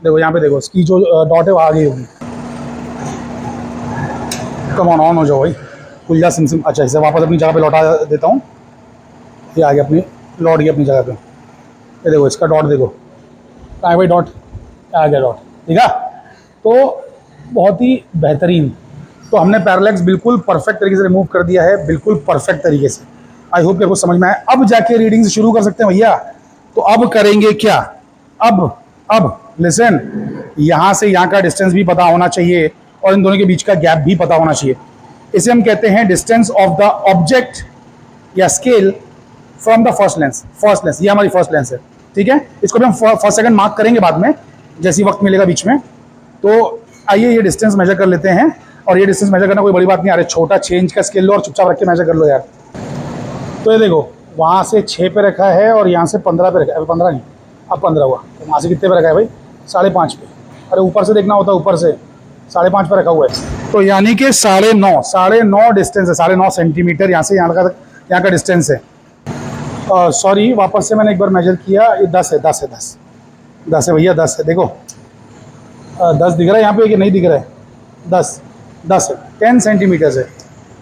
देखो यहाँ पे देखो इसकी जो डॉट है वो आ गई होगी। कम ऑन हो जाओ भाई, खुल जा सिम। अच्छा, इसे वापस अपनी जगह पे लौटा देता हूँ। ये आ गया अपनी, लौट गया अपनी जगह पे। ये देखो इसका डॉट देखो, कहाँ है भाई डॉट? आ गया डॉट, ठीक है। तो बहुत ही बेहतरीन। तो हमने पैरेलैक्स बिल्कुल परफेक्ट तरीके से रिमूव कर दिया है, बिल्कुल परफेक्ट तरीके से। आई होप कि आपको समझ में आए। अब जाके रीडिंग शुरू कर सकते हैं भैया। तो अब करेंगे क्या? अब लिसन, यहाँ से यहाँ का डिस्टेंस भी पता होना चाहिए और इन दोनों के बीच का गैप भी पता होना चाहिए। इसे हम कहते हैं डिस्टेंस ऑफ द ऑब्जेक्ट या scale from the first lens, ये हमारी फर्स्ट लेंस है, ठीक है। इसको भी हम फर्स्ट सेकंड मार्क करेंगे बाद में, जैसे ही वक्त मिलेगा बीच में। तो आइए ये डिस्टेंस मेजर कर लेते हैं, और ये डिस्टेंस मेजर करना कोई बड़ी बात नहीं। अरे छोटा चेंज का स्केल लो और चुपचाप रख के मेजर कर लो यार। तो ये देखो, वहाँ से 6 पे रखा है और यहाँ से 15 पे रखा है, 15 नहीं, अब 15 हुआ। तो वहाँ से कितने पे रखा है भाई? 5.5 पे। अरे ऊपर से देखना होता है, ऊपर से 5.5 पे रखा हुआ है। तो यानी कि 9.5 डिस्टेंस है, 9.5 सेंटीमीटर यहाँ से यहाँ का डिस्टेंस है। सॉरी, वापस से मैंने एक बार मेजर किया, ये 10 है भैया, 10 है। देखो 10 दिख रहा है यहाँ पे कि नहीं दिख रहा है? 10 है, 10 सेंटीमीटर्स है,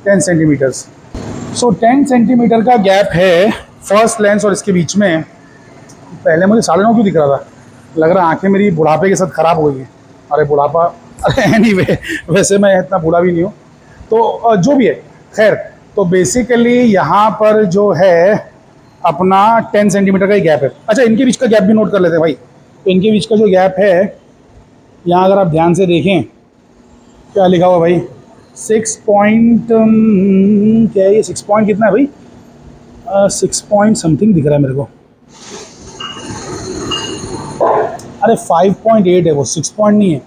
10 सेंटीमीटर्स। सो 10 सेंटीमीटर का गैप है फर्स्ट लेंस और इसके बीच में। पहले मुझे 9.5 क्यों दिख रहा था? लग रहा है आंखें मेरी बुढ़ापे के साथ ख़राब हो गई हैं। अरे बुढ़ापा, अरे एनीवे, वैसे मैं इतना बूढ़ा भी नहीं हूँ। तो जो भी है, खैर, तो बेसिकली यहाँ पर जो है अपना 10 सेंटीमीटर का ही गैप है। अच्छा, इनके बीच का गैप भी नोट कर लेते हैं भाई। तो इनके बीच का जो गैप है, यहाँ अगर आप ध्यान से देखें, क्या लिखा हुआ भाई? 6 पॉइंट, क्या है ये? 6 पॉइंट कितना है भाई? 6 पॉइंट समथिंग दिख रहा है मेरे को। अरे 5.8 है वो, 6 पॉइंट नहीं है,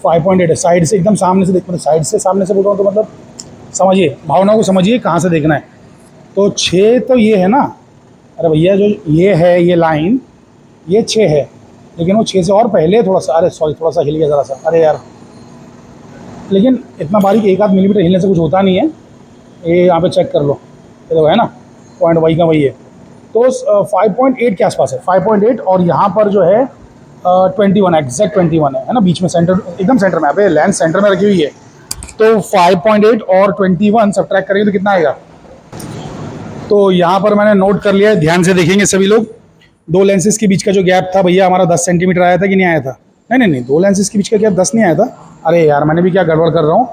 5.8 है। साइड से एकदम सामने से देखो, साइड से सामने से बोल रहा हूँ तो मतलब समझिए, भावना को समझिए कहाँ से देखना है। तो 6 तो ये है ना? अरे भैया, जो ये है, ये लाइन, ये 6 है, लेकिन वो 6 से और पहले थोड़ा सा, अरे सॉरी, थोड़ा सा हिल गया ज़रा सा, अरे यार। लेकिन इतना बारीक 1 आध मिलीमीटर हिलने से कुछ होता नहीं है। ये यहाँ पे चेक कर लो, ये देखो है ना, पॉइंट वही का वही है। तो 5.8 के आसपास है, 5.8। और यहाँ पर जो है 21, एग्जैक्ट 21 है ना, बीच में, सेंटर, एकदम सेंटर में। यहाँ पे लेंस सेंटर में रखी हुई है। तो 5.8 और 21 सब्ट्रैक्ट करेंगे तो कितना आएगा? तो यहाँ पर मैंने नोट कर लिया है, ध्यान से देखेंगे सभी लोग। 2 लेंसेज के बीच का जो गैप था भैया हमारा 10 सेंटीमीटर आया था कि नहीं आया था? नहीं, 2 लेंसेज के बीच का गैप 10 नहीं आया था। अरे यार, मैंने भी क्या गड़बड़ कर रहा हूँ,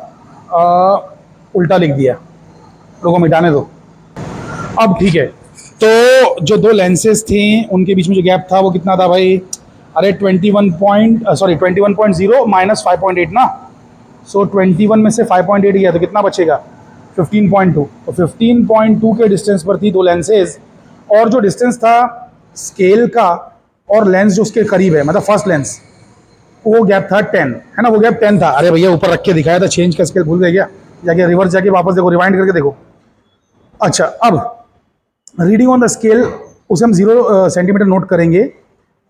उल्टा लिख दिया, लोगों मिटाने दो। अब ठीक है, तो जो 2 लेंसेज थी उनके बीच में जो गैप था वो कितना था भाई? अरे 21.0 माइनस 5.8 ना। सो 21 में से 5.8 गया तो कितना बचेगा? 15.2। तो 15.2 के डिस्टेंस पर थी 2 लेंसेज, और जो डिस्टेंस था स्केल का और लेंस जो उसके करीब है, मतलब फर्स्ट लेंस, वो गैप था 10, है ना, वो गैप 10 था। अरे भैया, ऊपर रख के दिखाया था, चेंज का स्केल भूल गए क्या? जाके रिवर्स जाके वापस देखो, रिवाइंड करके देखो। अच्छा, अब रीडिंग ऑन द स्केल, उसे हम 0 सेंटीमीटर नोट करेंगे,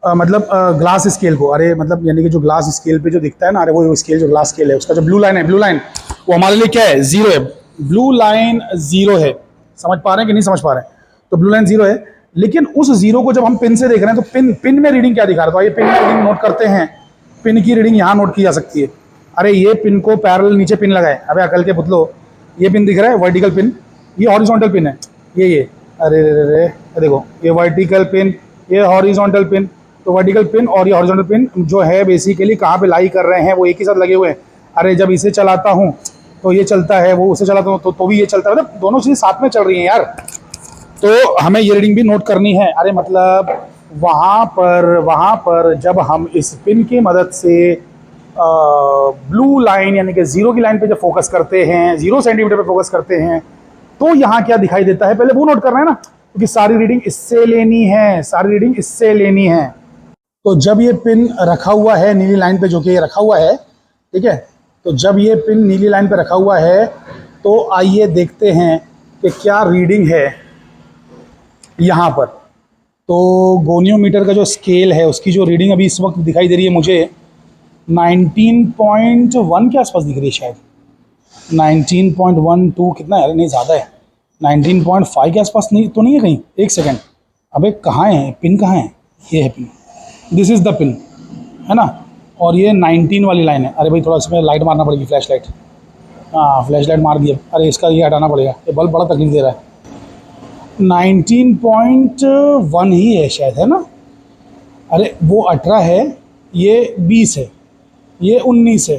मतलब ग्लास स्केल को। अरे मतलब यानी कि जो ग्लास स्केल पे जो दिखता है ना, अरे वो स्केल, जो ग्लास स्केल है, उसका जो ब्लू लाइन है, ब्लू लाइन, वो हमारे लिए क्या है? 0 है। ब्लू लाइन 0 है। समझ पा रहे हैं कि नहीं समझ पा रहे हैं? तो ब्लू लाइन 0 है, लेकिन उस 0 को जब हम पिन से देख रहे हैं तो पिन में रीडिंग क्या दिखा रहा है? तो आइए पिन में रीडिंग नोट करते हैं। पिन की रीडिंग यहाँ नोट की जा सकती है। अरे ये पिन को पैरेलल नीचे पिन लगाए। अबे अकल के पुतलो, ये पिन दिख रहा है, वर्टिकल पिन, ये हॉरिजॉन्टल पिन है, ये अरे रे रे, देखो, ये वर्टिकल पिन, ये हॉरिजॉन्टल पिन। तो वर्टिकल पिन और ये हॉरिजॉन्टल पिन जो है बेसिकली कहाँ पे लाई कर रहे हैं? वो एक ही साथ लगे हुए हैं। अरे जब इसे चलाता हूँ तो ये चलता है, वो उसे चलाता हूँ तो भी ये चलता है, मतलब दोनों चीज़ें साथ में चल रही हैं यार। तो हमें ये रीडिंग भी नोट करनी है। अरे मतलब वहाँ पर जब हम इस पिन की मदद से ब्लू लाइन यानी कि 0 की लाइन पे जब फोकस करते हैं, 0 सेंटीमीटर पे फोकस करते हैं, तो यहाँ क्या दिखाई देता है? पहले वो नोट करना है ना, क्योंकि सारी रीडिंग इससे लेनी है, सारी रीडिंग इससे लेनी है। तो जब ये पिन रखा हुआ है नीली लाइन पे, जो कि ये रखा हुआ है, ठीक है, तो जब ये पिन नीली लाइन पे रखा हुआ है, तो आइए देखते हैं कि क्या रीडिंग है यहाँ पर। तो गोनियोमीटर का जो स्केल है उसकी जो रीडिंग अभी इस वक्त दिखाई दे रही है मुझे 19.1 के आसपास दिख रही है शायद। 19.12 कितना है? नहीं, ज़्यादा है, 19.5 के आसपास नहीं तो नहीं है कहीं? एक सेकेंड, अबे कहाँ है पिन? कहाँ है? ये है pin, this is the pin, है ना। और ये 19 वाली लाइन है। अरे भाई थोड़ा इसमें लाइट मारना पड़ेगी, फ्लैश लाइट। हाँ, फ्लैश लाइट मार दिया। अरे इसका ये हटाना पड़ेगा, ये बल्ब बड़ा तकलीफ दे रहा है। 19.1 ही है शायद, है ना। अरे वो 18 है, ये 20 है, ये 19 है।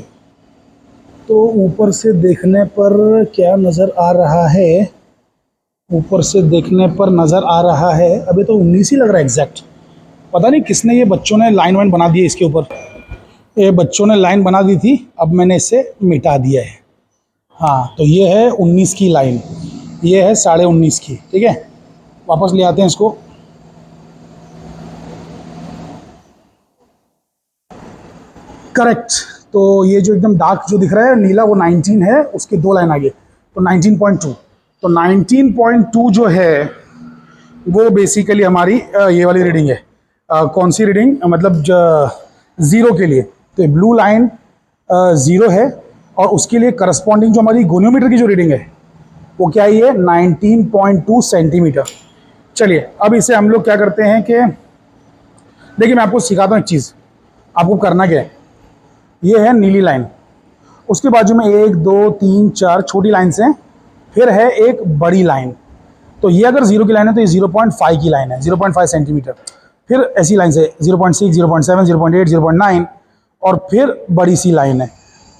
तो ऊपर से देखने पर क्या नज़र आ रहा है? ऊपर से देखने पर नज़र आ रहा है, अभी तो 19 ही लग रहा है एग्जैक्ट। पता नहीं किसने, ये बच्चों ने लाइन वाइन बना दी है इसके ऊपर, ये बच्चों ने लाइन बना दी थी, अब मैंने इसे मिटा दिया है। हाँ, तो ये है 19 की लाइन, ये है 19.5 की, ठीक है। वापस ले आते हैं इसको। करेक्ट। तो ये जो एकदम डार्क जो दिख रहा है नीला, वो 19 है, उसके 2 लाइन आगे तो 19.2। तो 19.2 जो है वो बेसिकली हमारी ये वाली रीडिंग है। कौन सी रीडिंग, मतलब ज़ीरो के लिए तो ब्लू लाइन 0 है, और उसके लिए करस्पॉन्डिंग जो हमारी गोनियोमीटर की जो रीडिंग है वो क्या है, ये 19.2 सेंटीमीटर। चलिए अब इसे हम लोग क्या करते हैं कि देखिए मैं आपको सिखाता हूँ एक चीज़। आपको करना क्या है, ये है नीली लाइन, उसके बाजू में 1 2 3 4 छोटी लाइन्स हैं, फिर है एक बड़ी लाइन। तो ये अगर 0 की लाइन है तो ये 0.5 की लाइन है, 0.5 सेंटीमीटर। फिर ऐसी लाइन से 0.6, 0.7, 0.8, 0.9, और फिर बड़ी सी लाइन है।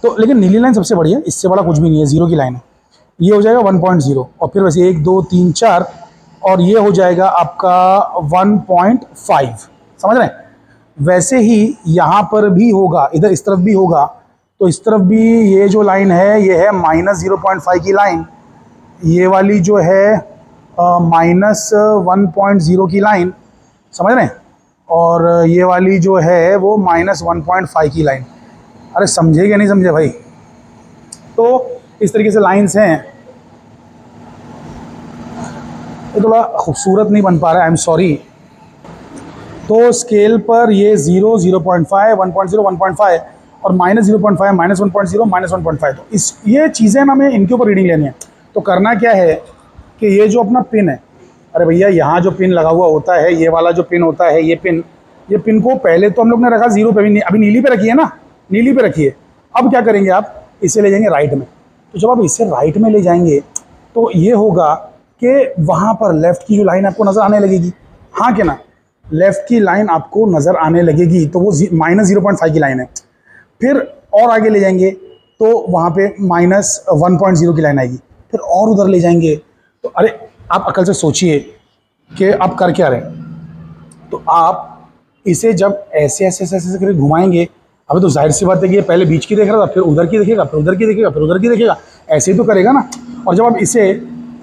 तो लेकिन नीली लाइन सबसे बड़ी है, इससे बड़ा कुछ भी नहीं है, 0 की लाइन है। ये हो जाएगा 1.0, और फिर वैसे 1 2 3 4, और ये हो जाएगा आपका 1.5। समझ रहे हैं? वैसे ही यहाँ पर भी होगा, इधर इस तरफ भी होगा, तो इस तरफ भी ये जो लाइन है ये है -0.5 की लाइन, ये वाली जो है -1.0 की लाइन। समझ रहे हैं? और ये वाली जो है वो -1.5 की लाइन। अरे समझे क्या नहीं समझे भाई? तो इस तरीके से लाइंस हैं। ये थोड़ा खूबसूरत नहीं बन पा रहा है, आई एम सॉरी। तो स्केल पर ये 0, 0.5, 1.0, 1.5 और -0.5, -1.0, -1.5। तो इस ये चीज़ें ना, हमें इनके ऊपर रीडिंग लेनी है। तो करना क्या है कि ये जो अपना पिन है, अरे भैया यहाँ जो पिन लगा हुआ होता है, ये वाला जो पिन होता है, ये पिन को पहले तो हम लोग ने रखा 0 पे, अभी नीली पे रखिए ना, नीली पे रखिए। अब क्या करेंगे, आप इसे ले जाएंगे राइट में। तो जब आप इसे राइट में ले जाएंगे तो ये होगा कि वहाँ पर लेफ़्ट की जो लाइन आपको नज़र आने लगेगी। हाँ कि ना? लेफ़्ट की लाइन आपको नज़र आने लगेगी, तो वो -0.5 की लाइन है। फिर और आगे ले जाएंगे तो वहाँ पे -1.0 की लाइन आएगी। फिर और उधर ले जाएंगे तो अरे आप अकल से सोचिए कि आप कर क्या रहे हैं। तो आप इसे जब ऐसे ऐसे ऐसे ऐसे करके घुमाएंगे, अभी तो जाहिर सी बात है कि ये पहले बीच की देख रहा था, फिर उधर की देखेगा, फिर उधर की देखेगा, फिर उधर की देखेगा, ऐसे ही तो करेगा ना। और जब आप इसे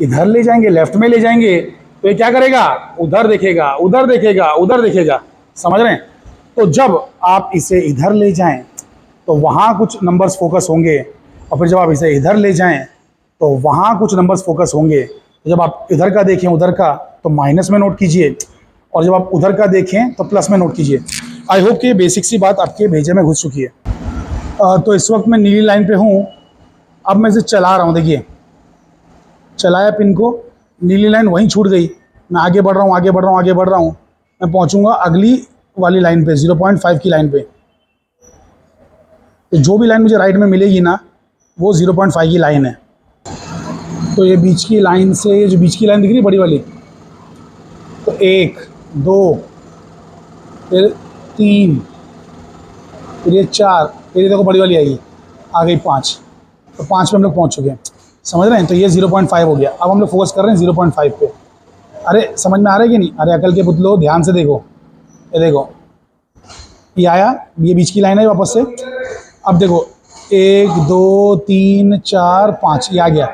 इधर ले जाएंगे, लेफ्ट में ले जाएंगे, तो ये क्या करेगा, उधर देखेगा, उधर देखेगा, उधर देखेगा। समझ रहे हैं? तो जब आप इसे इधर ले जाएं तो वहाँ कुछ नंबर्स फोकस होंगे, और फिर जब आप इसे इधर ले जाएं तो वहाँ कुछ नंबर्स फोकस होंगे। तो जब आप इधर का देखें, उधर का, तो माइनस में नोट कीजिए, और जब आप उधर का देखें तो प्लस में नोट कीजिए। आई होप कि ये बेसिक सी बात आपके भेजे में घुस चुकी है। तो इस वक्त मैं नीली लाइन पे हूँ। अब मैं इसे चला रहा हूँ, देखिए चलाया पिन को, नीली लाइन वहीं छूट गई। मैं आगे बढ़ रहा हूँ, आगे बढ़ रहा हूँ, आगे बढ़ रहा हूँ, मैं पहुँचूँगा अगली वाली लाइन पे, 0.5 की लाइन पे। तो जो भी लाइन मुझे राइट में मिलेगी ना, वो 0.5 की लाइन है। तो ये बीच की लाइन से, ये जो बीच की लाइन दिख रही है बड़ी वाली, तो 1 2 फिर 3, फिर ये 4, फिर ये देखो बड़ी वाली आई, आ गई 5। तो 5 पे हम लोग पहुँच चुके हैं। समझ रहे हैं? तो ये 0.5 हो गया। अब हम लोग फोकस कर रहे हैं 0.5 पे। अरे समझ में आ रहा है कि नहीं? अरे अकल के पुतलो ध्यान से देखो, ये देखो, ये आया, ये बीच की लाइन है वापस से। अब देखो 1 2 3 4 5, ये आ गया,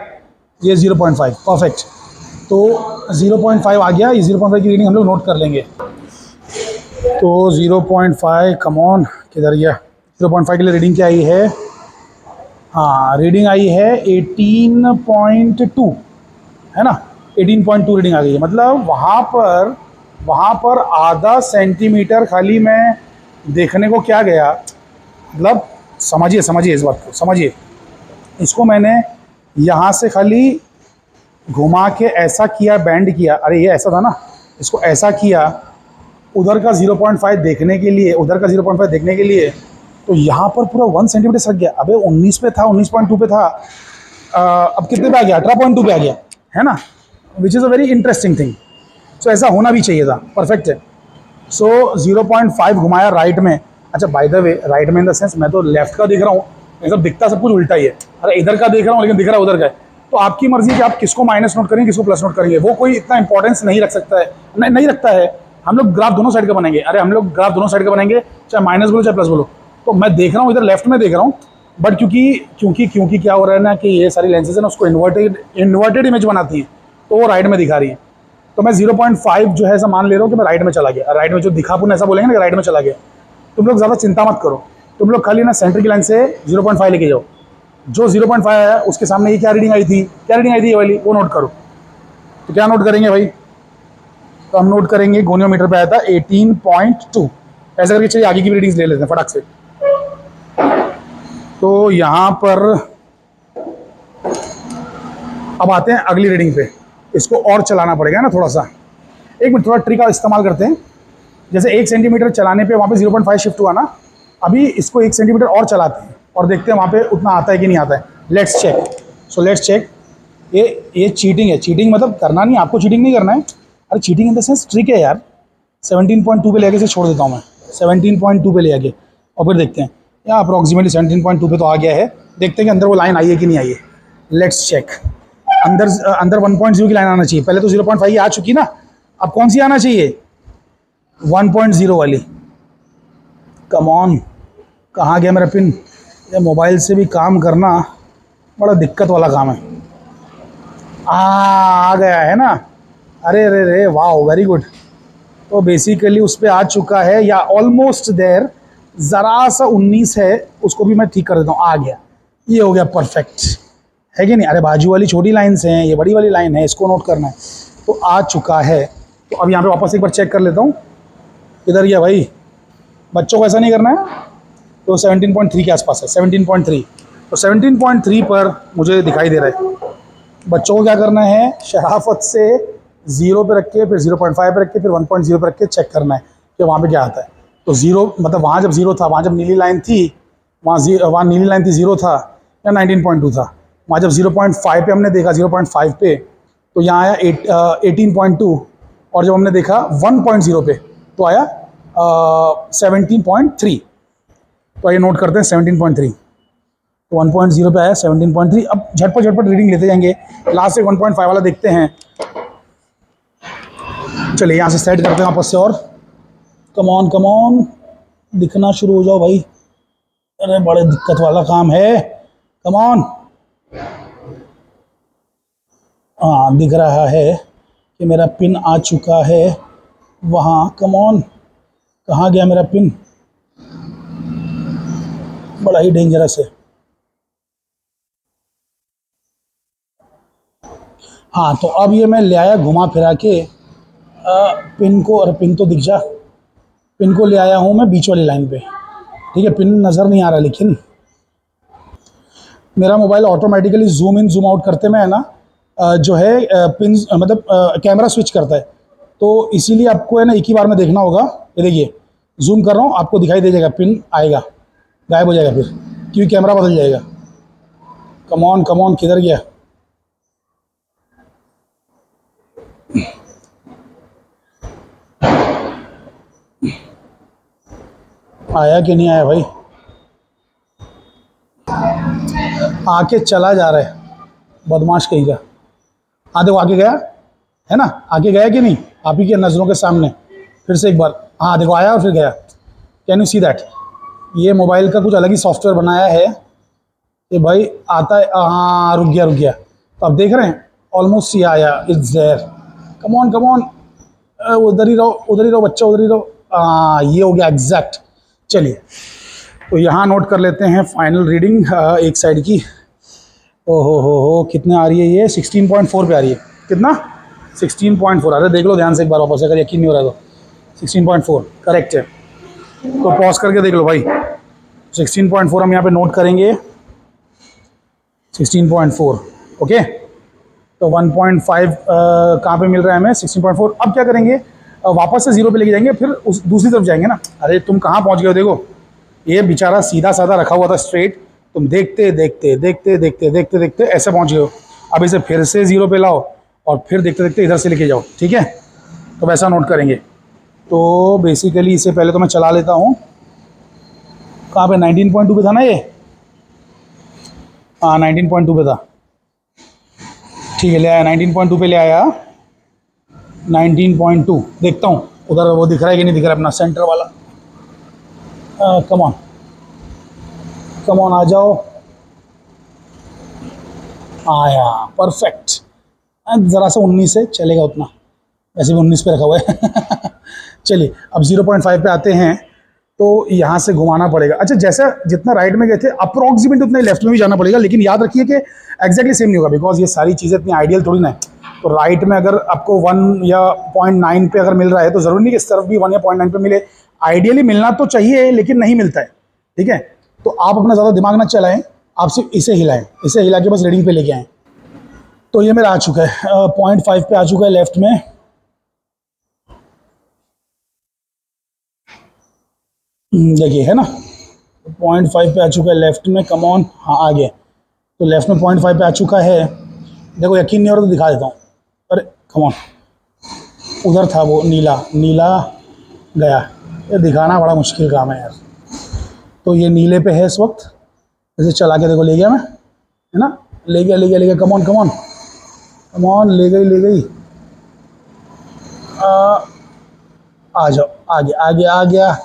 ये 0.5 परफेक्ट। तो 0.5 आ गया, ये 0.5 की रीडिंग हम लोग नोट कर लेंगे। तो 0.5 कम ऑन, किधर गया? 0.5 के लिए रीडिंग क्या आई है? हाँ, रीडिंग आई है 18.2, है ना? 18.2 रीडिंग आ गई है। मतलब वहाँ पर आधा सेंटीमीटर खाली मैं देखने को क्या गया, मतलब समझिए इस बात को, समझिए। इसको मैंने यहाँ से खाली घुमा के ऐसा किया, बैंड किया, अरे ये ऐसा था ना, इसको ऐसा किया उधर का 0.5 देखने के लिए, उधर का 0.5 देखने के लिए। तो यहाँ पर पूरा 1 सेंटीमीटर सक गया। अबे 19 पे था, 19.2 पे था, अब कितने पे आ गया? 18.2 पे आ गया, है ना? Which is a very interesting thing. So ऐसा होना भी चाहिए था, परफेक्ट है। सो 0.5 घुमाया राइट में। अच्छा बाय द वे, राइट में इन द सेंस मैं तो लेफ्ट का देख रहा हूँ, मतलब दिखता सब कुछ उल्टा ही है। अरे इधर का देख रहा हूँ लेकिन दिख रहा है उधर का है। तो आपकी मर्जी है कि आप किसको माइनस नोट करेंगे, किसको प्लस नोट करेंगे, वो कोई इतना इंपॉर्टेंस नहीं रख सकता है, नहीं रखता है। हम लोग ग्राफ दोनों साइड का बनाएंगे। अरे हम लोग ग्राफ दोनों साइड का बनाएंगे, चाहे माइनस बोलो चाहे प्लस बोलो। तो मैं देख रहा हूँ इधर लेफ्ट में देख रहा हूँ, बट क्योंकि क्या हो रहा है ना कि ये सारी लेंसेज है ना, उसको इन्वर्टेड इमेज बनाती हैं, तो वो राइट में दिखा रही है। तो मैं 0.5 जो है ऐसा मान ले रहा हूँ कि मैं राइट में चला गया। राइट में जो दिखा अपन ऐसा बोलेंगे ना कि राइट में चला गया। तुम लोग ज़्यादा चिंता मत करो, तुम लोग खाली ना सेंटर की लाइन से 0.5 लेके जाओ। जो 0.5 आया उसके सामने ये क्या रीडिंग आई थी, क्या रीडिंग आई थी ये वाली, वो नोट करो। तो क्या नोट करेंगे भाई, तो हम नोट करेंगे गोनियोमीटर पे आया था 18.2। ऐसा करके चलिए आगे की रीडिंग्स ले लेते हैं फटाक से। तो यहाँ पर अब आते हैं अगली रीडिंग पे। इसको और चलाना पड़ेगा ना थोड़ा सा। एक मिनट, थोड़ा ट्रिक का इस्तेमाल करते हैं। जैसे 1 सेंटीमीटर चलाने पे वहाँ पे 0.5 शिफ्ट हुआ ना, अभी इसको 1 सेंटीमीटर और चलाते हैं और देखते हैं वहाँ पे उतना आता है कि नहीं आता है। Let's check. So let's check. ये चीटिंग है। चीटिंग मतलब करना नहीं, आपको चीटिंग नहीं करना है। अरे cheating in the sense trick है यार। 17.2 पे ले आके से छोड़ देता हूँ मैं। 17.2 पे ले आके और फिर देखते हैं या अप्रॉक्सीमेटली 17.2 पे तो आ गया है। देखते हैं कि अंदर वो लाइन आई है कि नहीं आई है। Let's check. अंदर 1.0 की लाइन आना चाहिए। पहले तो 0.5 की आ चुकी ना, अब कौन सी आना चाहिए, 1.0 वाली। कम ऑन, कहाँ गया मेरा पिन। ये मोबाइल से भी काम करना बड़ा दिक्कत वाला काम है। आ गया है ना। अरे अरे अरे वाह, वेरी गुड। तो बेसिकली उस पर आ चुका है या ऑलमोस्ट देयर। ज़रा सा 19 है, उसको भी मैं ठीक कर देता हूँ। आ गया, ये हो गया परफेक्ट, है कि नहीं। अरे बाजू वाली छोटी लाइन से हैं, ये बड़ी वाली लाइन है, इसको नोट करना है। तो आ चुका है। तो अब यहाँ पे वापस एक बार चेक कर लेता हूँ, इधर गया भाई। बच्चों को ऐसा नहीं करना है। तो 17.3 के आसपास है, 17.3। तो 17.3 पर मुझे दिखाई दे रहा है। बच्चों को क्या करना है, शराफत से 0 पे रख के, फिर 0.5 पे रख के, फिर 1.0 पे रख के चेक करना है कि वहाँ पे क्या आता है। तो 0 मतलब वहाँ जब 0 था, वहाँ जब नीली लाइन थी, वहाँ नीली लाइन थी 0 था या 19.2 था। वहाँ जब 0.5 पे हमने देखा, 0.5 पे तो यहाँ आया 18.2। और जब हमने देखा 1.0 पे तो आया 17.3। तो ये नोट करते हैं 17.3। तो 1.0 पे आया 17.3। अब झटपट रीडिंग लेते जाएंगे। लास्ट एक 1.5 वाला देखते हैं। चलिए यहाँ से सेट करते हैं वापस से और कम ऑन दिखना शुरू हो जाओ भाई। अरे बड़े दिक्कत वाला काम है। Come on. हाँ दिख रहा है कि मेरा पिन आ चुका है वहाँ। कम ऑन, कहाँ गया मेरा पिन, बड़ा ही डेंजरस है। हाँ तो अब ये मैं ले आया घुमा फिरा के पिन को। और पिन तो दिख जा, पिन को ले आया हूँ मैं बीच वाली लाइन पे। ठीक है, पिन नज़र नहीं आ रहा, लेकिन मेरा mobile automatically zoom in zoom out करते में है ना जो है पिन मतलब कैमरा स्विच करता है। तो इसीलिए आपको है ना एक ही बार में देखना होगा। ये देखिए जूम कर रहा हूँ, आपको दिखाई दे जाएगा, पिन आएगा, गायब हो जाएगा फिर, क्योंकि कैमरा बदल जाएगा। कम ऑन किधर गया। आया कि नहीं आया भाई, आके चला जा रहा है बदमाश कहीं का। हाँ देखो आगे गया है ना, आगे गया कि नहीं आप ही की नज़रों के सामने। फिर से एक बार, हाँ देखो आया और फिर गया। Can you see that. ये मोबाइल का कुछ अलग ही सॉफ्टवेयर बनाया है कि भाई आता है। हाँ रुक गया। तो आप देख रहे हैं ऑलमोस्ट ही आया, इट्स देयर। कम ऑन उधर ही रहो बच्चा, उधर ही रहो। हाँ ये हो गया एग्जैक्ट। चलिए तो यहाँ नोट कर लेते हैं फाइनल रीडिंग एक साइड की। हो कितने आ रही है ये, 16.4 पे आ रही है। कितना, 16.4। अरे देख लो ध्यान से एक बार वापस, अगर यकीन नहीं हो रहा तो 16.4 करेक्ट है। तो पॉज करके देख लो भाई। 16.4 हम यहाँ पे नोट करेंगे, 16.4 ओके। तो 1.5 कहाँ पे मिल रहा है हमें, 16.4। अब क्या करेंगे, वापस से 0 पे लेके जाएंगे, फिर उस दूसरी तरफ जाएंगे ना। अरे तुम कहाँ पहुँच गए हो, देखो ये बेचारा सीधा साधा रखा हुआ था स्ट्रेट, तुम देखते देखते ऐसे पहुँच गए हो। अब इसे फिर से 0 पे लाओ और फिर देखते देखते इधर से लेके जाओ, ठीक है। तो वैसा नोट करेंगे। तो बेसिकली इसे पहले तो मैं चला लेता हूँ। कहाँ पे, 19.2 पे था ना ये। हाँ 19.2 पे था, ठीक है ले आया 19.2 पे ले आया। 19.2 देखता हूँ उधर वो दिख रहा है कि नहीं दिख रहा है अपना सेंटर वाला। कम ऑन आ जाओ। आया परफेक्ट। ज़रा सा 19 से चलेगा उतना। वैसे भी 19 पे रखा हुआ है। चलिए अब 0.5 पे आते हैं, तो यहाँ से घुमाना पड़ेगा। अच्छा, जैसा जितना राइट में गए थे अप्रोक्सीमेट उतना लेफ्ट में भी जाना पड़ेगा, लेकिन याद रखिए कि एग्जैक्टली सेम नहीं होगा, बिकॉज ये सारी चीज़ें इतनी आइडियल थोड़ी ना है। तो राइट में अगर आपको 1 या 0.9 पे अगर मिल रहा है तो ज़रूरी नहीं कि इस तरफ भी 1 या 0.9 पे मिले। आइडियली मिलना तो चाहिए लेकिन नहीं मिलता है, ठीक है। तो आप अपना ज़्यादा दिमाग ना चलाएं, आप सिर्फ इसे हिलाएं, इसे हिला के बस रीडिंग पे लेके आएँ। तो ये मेरा आ चुका है 0.5 पे आ चुका है लेफ्ट में। देखिए है ना 0.5 पे आ चुका है लेफ्ट में, कम ऑन, हाँ आ गया। तो लेफ्ट में 0.5 पे आ चुका है। देखो यकीन नहीं हो रहा तो दिखा देता हूँ। अरे कम ऑन, उधर था वो नीला, नीला गया। ये दिखाना बड़ा मुश्किल काम है यार। तो ये नीले पे है इस वक्त, जैसे चला के देखो ले गया मैं, है ना, ले गया ले गया ले गया। Come on come on come on, ले गई ले गई। आ जाओ, आ गया आ गया आ गया,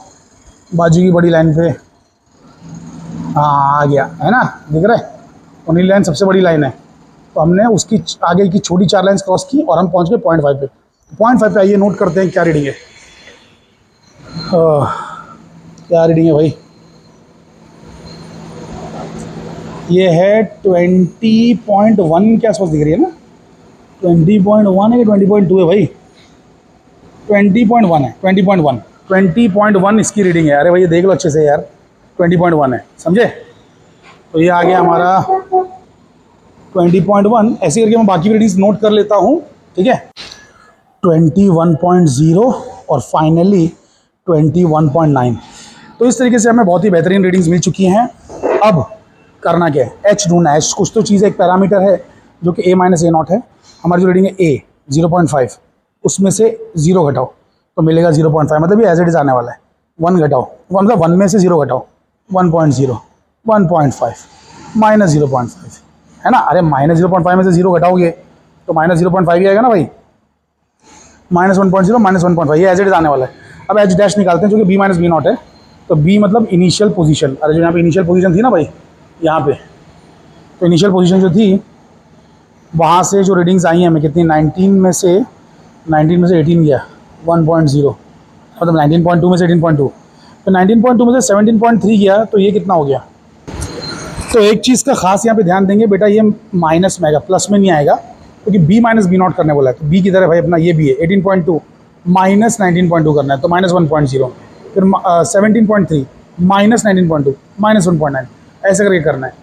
बाजू की बड़ी लाइन पे। हाँ आ गया, है ना, दिख रहा है। और नीली लाइन सबसे बड़ी लाइन है, तो हमने उसकी आगे की छोटी 4 लाइन्स क्रॉस की और हम पहुंच गए 0.5 पे। 0.5 पे आइए नोट करते हैं क्या रीडिंग है। क्या रीडिंग है भाई, ये है 20.1 के आसपास दिख रही है ना। 20.1 है कि 20.2 है भाई, 20.1 है, 20.1 इसकी रीडिंग है। अरे भाई ये देख लो अच्छे से यार, 20.1 है, समझे। तो ये आ गया हमारा 20.1। ऐसे करके मैं बाकी रीडिंग्स नोट कर लेता हूँ, ठीक है। 21.0 और फाइनली 21.9। तो इस तरीके से हमें बहुत ही बेहतरीन रीडिंग्स मिल चुकी हैं। अब करना क्या है, एच ढूंढना है। एच कुछ तो चीज़, एक पैरामीटर है जो कि A-A0 है। हमारी जो रीडिंग है A 0.5, उसमें से 0 घटाओ तो मिलेगा 0.5, मतलब ये एज इट इज आने वाला है। 1 घटाओ, मतलब 1 में से 0 घटाओ, 1.0, 1.5 माइनस 0.5, है ना। अरे माइनस 0.5 में से 0 घटाओगे तो माइनस 0.5 ही आएगा ना भाई। माइनस 1.0 माइनस 1.5, ये एज इट इज आने वाला है। अब एच डैश निकालते हैं जो कि B-B0 है। तो B मतलब इनिशियल पोजीशन। अरे जो यहाँ पे इनिशियल पोजीशन थी ना भाई, यहाँ पे, तो इनिशियल पोजीशन जो थी वहाँ से जो रीडिंग्स आई हैं हमें कितनी, 19 में से 18 गया 1.0, मतलब 19.2 में से 18.2, तो 19.2 में से 17.3 गया, तो ये कितना हो गया। तो एक चीज़ का खास यहाँ पे ध्यान देंगे बेटा, ये माइनस में आएगा, प्लस में नहीं आएगा, क्योंकि B-B0 करने बोला है। तो B की तरह भाई अपना ये भी है 18.2 माइनस 19.2 करना है, तो माइनस 1.0, फिर 17.3 माइनस 19.2 माइनस 1.9, ऐसे करके करना है।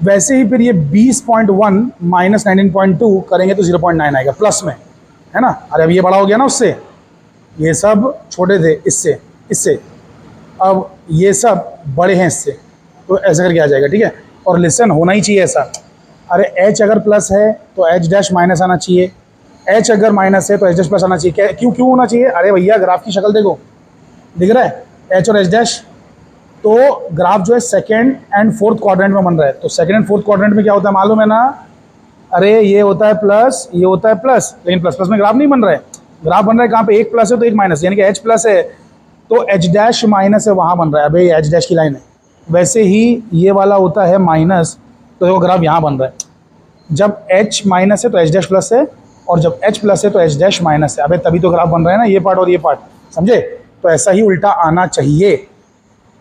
वैसे ही फिर ये 20.1 माइनस 19.2 करेंगे तो 0.9 आएगा प्लस में, है ना। अरे अब ये बड़ा हो गया ना उससे, ये सब छोटे थे इससे, इससे अब ये सब बड़े हैं इससे, तो ऐसा करके आ जाएगा, ठीक है। और लिसन होना ही चाहिए ऐसा। अरे H अगर प्लस है तो H डैश माइनस आना चाहिए, H अगर माइनस है तो H डैश प्लस आना चाहिए। क्यों क्यों होना चाहिए, अरे भैया ग्राफ की शक्ल देखो, दिख रहा है H और H डैश। तो ग्राफ जो है सेकेंड एंड फोर्थ क्वाड्रेंट में बन रहा है। तो सेकेंड एंड फोर्थ क्वाड्रेंट में क्या होता है मालूम है ना, अरे ये होता है प्लस, ये होता है प्लस, लेकिन प्लस प्लस में ग्राफ नहीं बन रहा है। ग्राफ बन रहा है कहाँ पे, एक प्लस है तो एक माइनस, यानी कि H प्लस है तो H डैश माइनस है, वहाँ बन रहा है। अबे H डैश की लाइन है। वैसे ही ये वाला होता है माइनस, तो देखो ग्राफ यहाँ बन रहा है। जब H माइनस है तो H डैश प्लस है, और जब H प्लस है तो H डैश माइनस है। अबे तभी तो ग्राफ बन रहा है ना, ये पार्ट और ये पार्ट, समझे। तो ऐसा ही उल्टा आना चाहिए।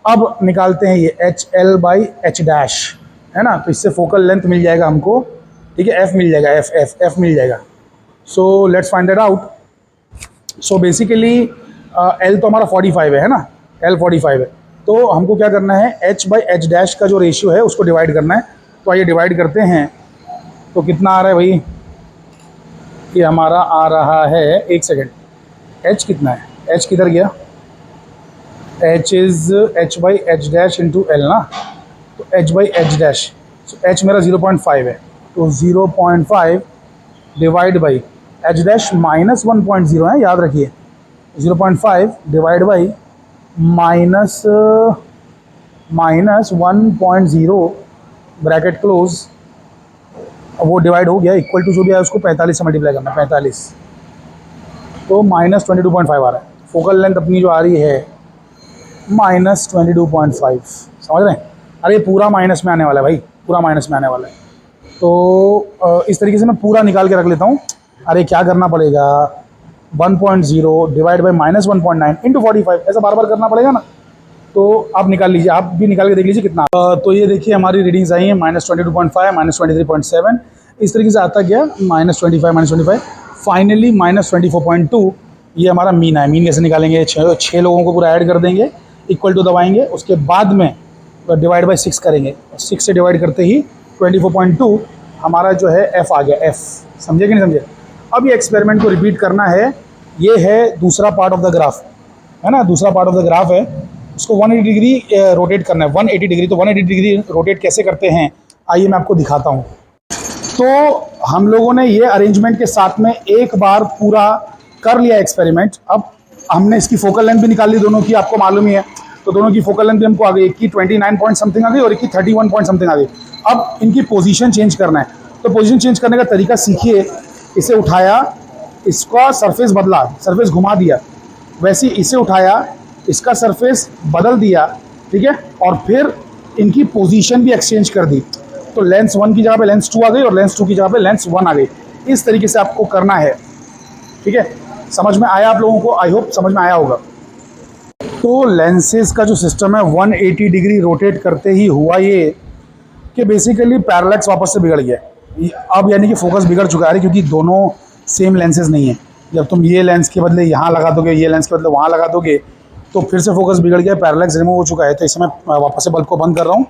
अब निकालते हैं ये HL बाई H डैश, है ना। तो इससे फोकल लेंथ मिल जाएगा हमको, ठीक है, F मिल जाएगा, F मिल जाएगा। So let's find it out. So basically L तो हमारा 45 है ना, L 45 है। तो हमको क्या करना है, H बाई H डैश का जो रेशियो है उसको डिवाइड करना है। तो आइए डिवाइड करते हैं। तो कितना आ रहा है भाई, ये हमारा आ रहा है, एक सेकेंड, H कितना है, H किधर गया, H is H by H dash into L ना। तो H by H dash, so H मेरा 0.5 है, तो 0.5 divide by H dash minus 1.0 है, याद रखिए। 0.5 divide by minus 1.0 bracket close. वो डिवाइड हो गया, इक्वल टू जो भी है उसको 45 से मल्टीप्लाई करना, 45, तो माइनस 22.5 आ रहा है। फोकल लेंथ अपनी जो आ रही है माइनस 22.5, समझ रहे हैं। अरे पूरा माइनस में आने वाला है भाई, पूरा माइनस में आने वाला है। तो इस तरीके से मैं पूरा निकाल के रख लेता हूँ। अरे क्या करना पड़ेगा, 1.0 डिवाइड बाई -1.9 इंटू 45, ऐसा बार बार करना पड़ेगा ना। तो आप निकाल लीजिए, आप भी निकाल के देख लीजिए कितना। तो ये देखिए हमारी रीडिंग्स आई हैं -22.5, -23.7, इस तरीके से आता गया -25, फाइनली -24.2। ये हमारा मीन है। मीन कैसे निकालेंगे? छः लोगों को पूरा ऐड कर देंगे, इक्वल टू दबाएंगे, उसके बाद में डिवाइड बाई 6 करेंगे, 6 से डिवाइड करते ही 24.2 हमारा जो है एफ आ गया। एफ समझे कि नहीं समझे? अब ये एक्सपेरिमेंट को रिपीट करना है। ये है दूसरा पार्ट ऑफ द ग्राफ, है ना, दूसरा पार्ट ऑफ द ग्राफ है। उसको 180 डिग्री रोटेट करना है, 180 डिग्री। तो 180 डिग्री रोटेट कैसे करते हैं, आइए मैं आपको दिखाता हूँ। तो हम लोगों ने ये अरेंजमेंट के साथ में एक बार पूरा कर लिया एक्सपेरिमेंट। अब हमने इसकी फोकल लेंथ भी निकाल ली दोनों की, आपको मालूम ही है। तो दोनों की फोकल लेंथ भी हमको आ गई, एक की 29 पॉइंट समथिंग आ गई और एक की 31 पॉइंट समथिंग आ गई। अब इनकी पोजीशन चेंज करना है। तो पोजीशन चेंज करने का तरीका सीखिए। इसे उठाया, इसका सरफेस बदला, सरफेस घुमा दिया, वैसे इसे उठाया, इसका सरफेस बदल दिया, ठीक है, और फिर इनकी पोजीशन भी एक्सचेंज कर दी। तो लेंस 1 की जगह पे लेंस 2 आ गई और लेंस 2 की जगह पे लेंस 1 आ गई। इस तरीके से आपको करना है, ठीक है। समझ में आया आप लोगों को? आई होप समझ में आया होगा। तो लेंसेज का जो सिस्टम है 180 डिग्री रोटेट करते ही हुआ ये कि बेसिकली पैरेलैक्स वापस से बिगड़ गया। अब यानी कि फोकस बिगड़ चुका है, क्योंकि दोनों सेम लेंसेज नहीं है। जब तुम ये लेंस के बदले यहाँ लगा दोगे, ये लेंस के बदले वहाँ लगा दोगे, तो फिर से फोकस बिगड़ गया, पैरेलैक्स रिमूव हो चुका है। तो इसमें मैं वापस से बल्ब को बंद कर रहा हूँ,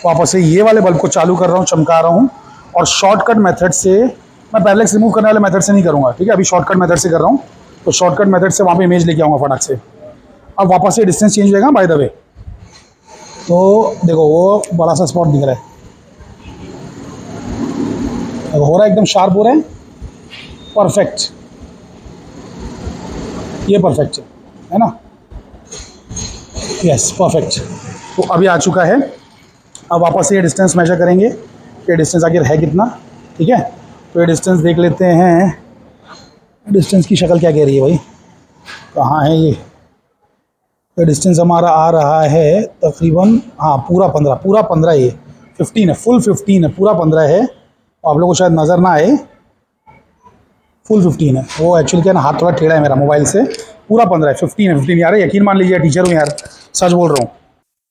वापस से ये वाले बल्ब को चालू कर रहा हूँ, चमका रहा हूँ, और शॉर्टकट मेथड से, मैं पैरेलैक्स रिमूव करने वाले मेथड से नहीं करूँगा, ठीक है, अभी शॉर्टकट मेथड से कर रहा हूँ। तो शॉर्टकट मेथड से वहाँ पे इमेज लेके आऊँगा फटाक से। अब वापस से डिस्टेंस चेंज हो जाएगा बाय द वे। तो देखो वो बड़ा सा स्पॉट दिख रहा है, हो रहा है एकदम शार्प हो रहा है, परफेक्ट, ये परफेक्ट है ना, यस परफेक्ट। तो अभी आ चुका है। अब वापस से ये डिस्टेंस मेजर करेंगे कि डिस्टेंस आखिर है कितना, ठीक है। तो ये डिस्टेंस देख लेते हैं, डिस्टेंस की शक्ल क्या कह रही है भाई, कहाँ है ये? तो डिस्टेंस हमारा आ रहा है तकरीबन, हाँ पूरा 15 ये 15 है, फुल 15 है, पूरा 15 है। आप लोगों को शायद नज़र ना आए, फुल 15 है। वो एक्चुअली क्या ना, हाथ थोड़ा टेढ़ा है मेरा मोबाइल से, पूरा 15 है, 15 यार, यकीन मान लीजिए, टीचर हूँ यार, सच बोल रहा हूँ।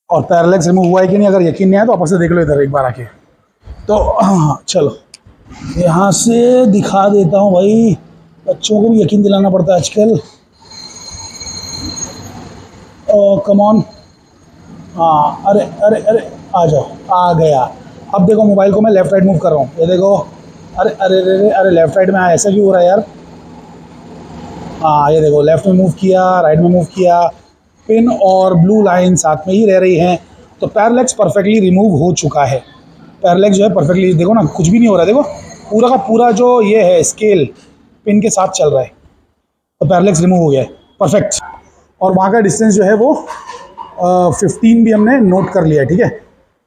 और पैरेलैक्स रिमूव हुआ है कि नहीं, अगर यकीन नहीं आया तो वापस से देख लो इधर एक बार आके। तो हाँ चलो यहाँ से दिखा देता हूँ भाई, बच्चों को भी यकीन दिलाना पड़ता है आजकल। कम ऑन, हाँ अरे अरे अरे आ जाओ, आ गया। अब देखो मोबाइल को मैं लेफ़्ट राइट मूव कर रहा हूँ, ये देखो, अरे अरे अरे अरे लेफ़्ट राइट में ऐसा क्यों हो रहा है यार? हाँ ये देखो, लेफ़्ट में मूव किया, राइट में मूव किया, पिन और ब्लू लाइन साथ में ही रह रही हैं। तो पैरेलैक्स परफेक्टली रिमूव हो चुका है। पैरेलैक्स जो है परफेक्टली, देखो ना, कुछ भी नहीं हो रहा है, देखो पूरा का पूरा जो ये है स्केल पिन के साथ चल रहा है। तो पैरेलैक्स रिमूव हो गया है, परफेक्ट। और वहाँ का डिस्टेंस जो है वो 15 भी हमने नोट कर लिया है, ठीक है।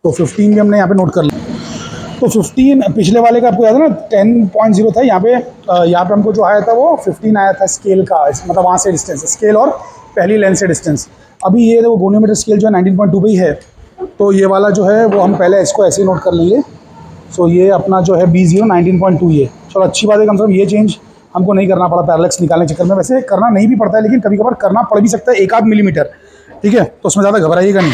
तो 15 भी हमने यहाँ पे नोट कर लिया। तो 15 पिछले वाले का आपको याद है ना, 10.0 था, यहाँ पे हमको जो आया था वो 15 आया था स्केल का, मतलब वहाँ से डिस्टेंस, स्केल और पहली लेंस से डिस्टेंस। अभी ये वो गोनियोमीटर स्केल जो है 19.2 पे ही है। तो ये वाला जो है वो हम पहले इसको ऐसे ही नोट कर लेंगे। सो ये अपना जो है B0 19.2 ये, चलो अच्छी बात है, कम से कम ये चेंज हमको नहीं करना पड़ा पैरेलैक्स निकालने के चक्कर में। वैसे करना नहीं भी पड़ता है, लेकिन कभी कभार करना पड़ भी सकता है, 1-8 मिलीमीटर, ठीक है। तो उसमें ज़्यादा घबराइएगा नहीं।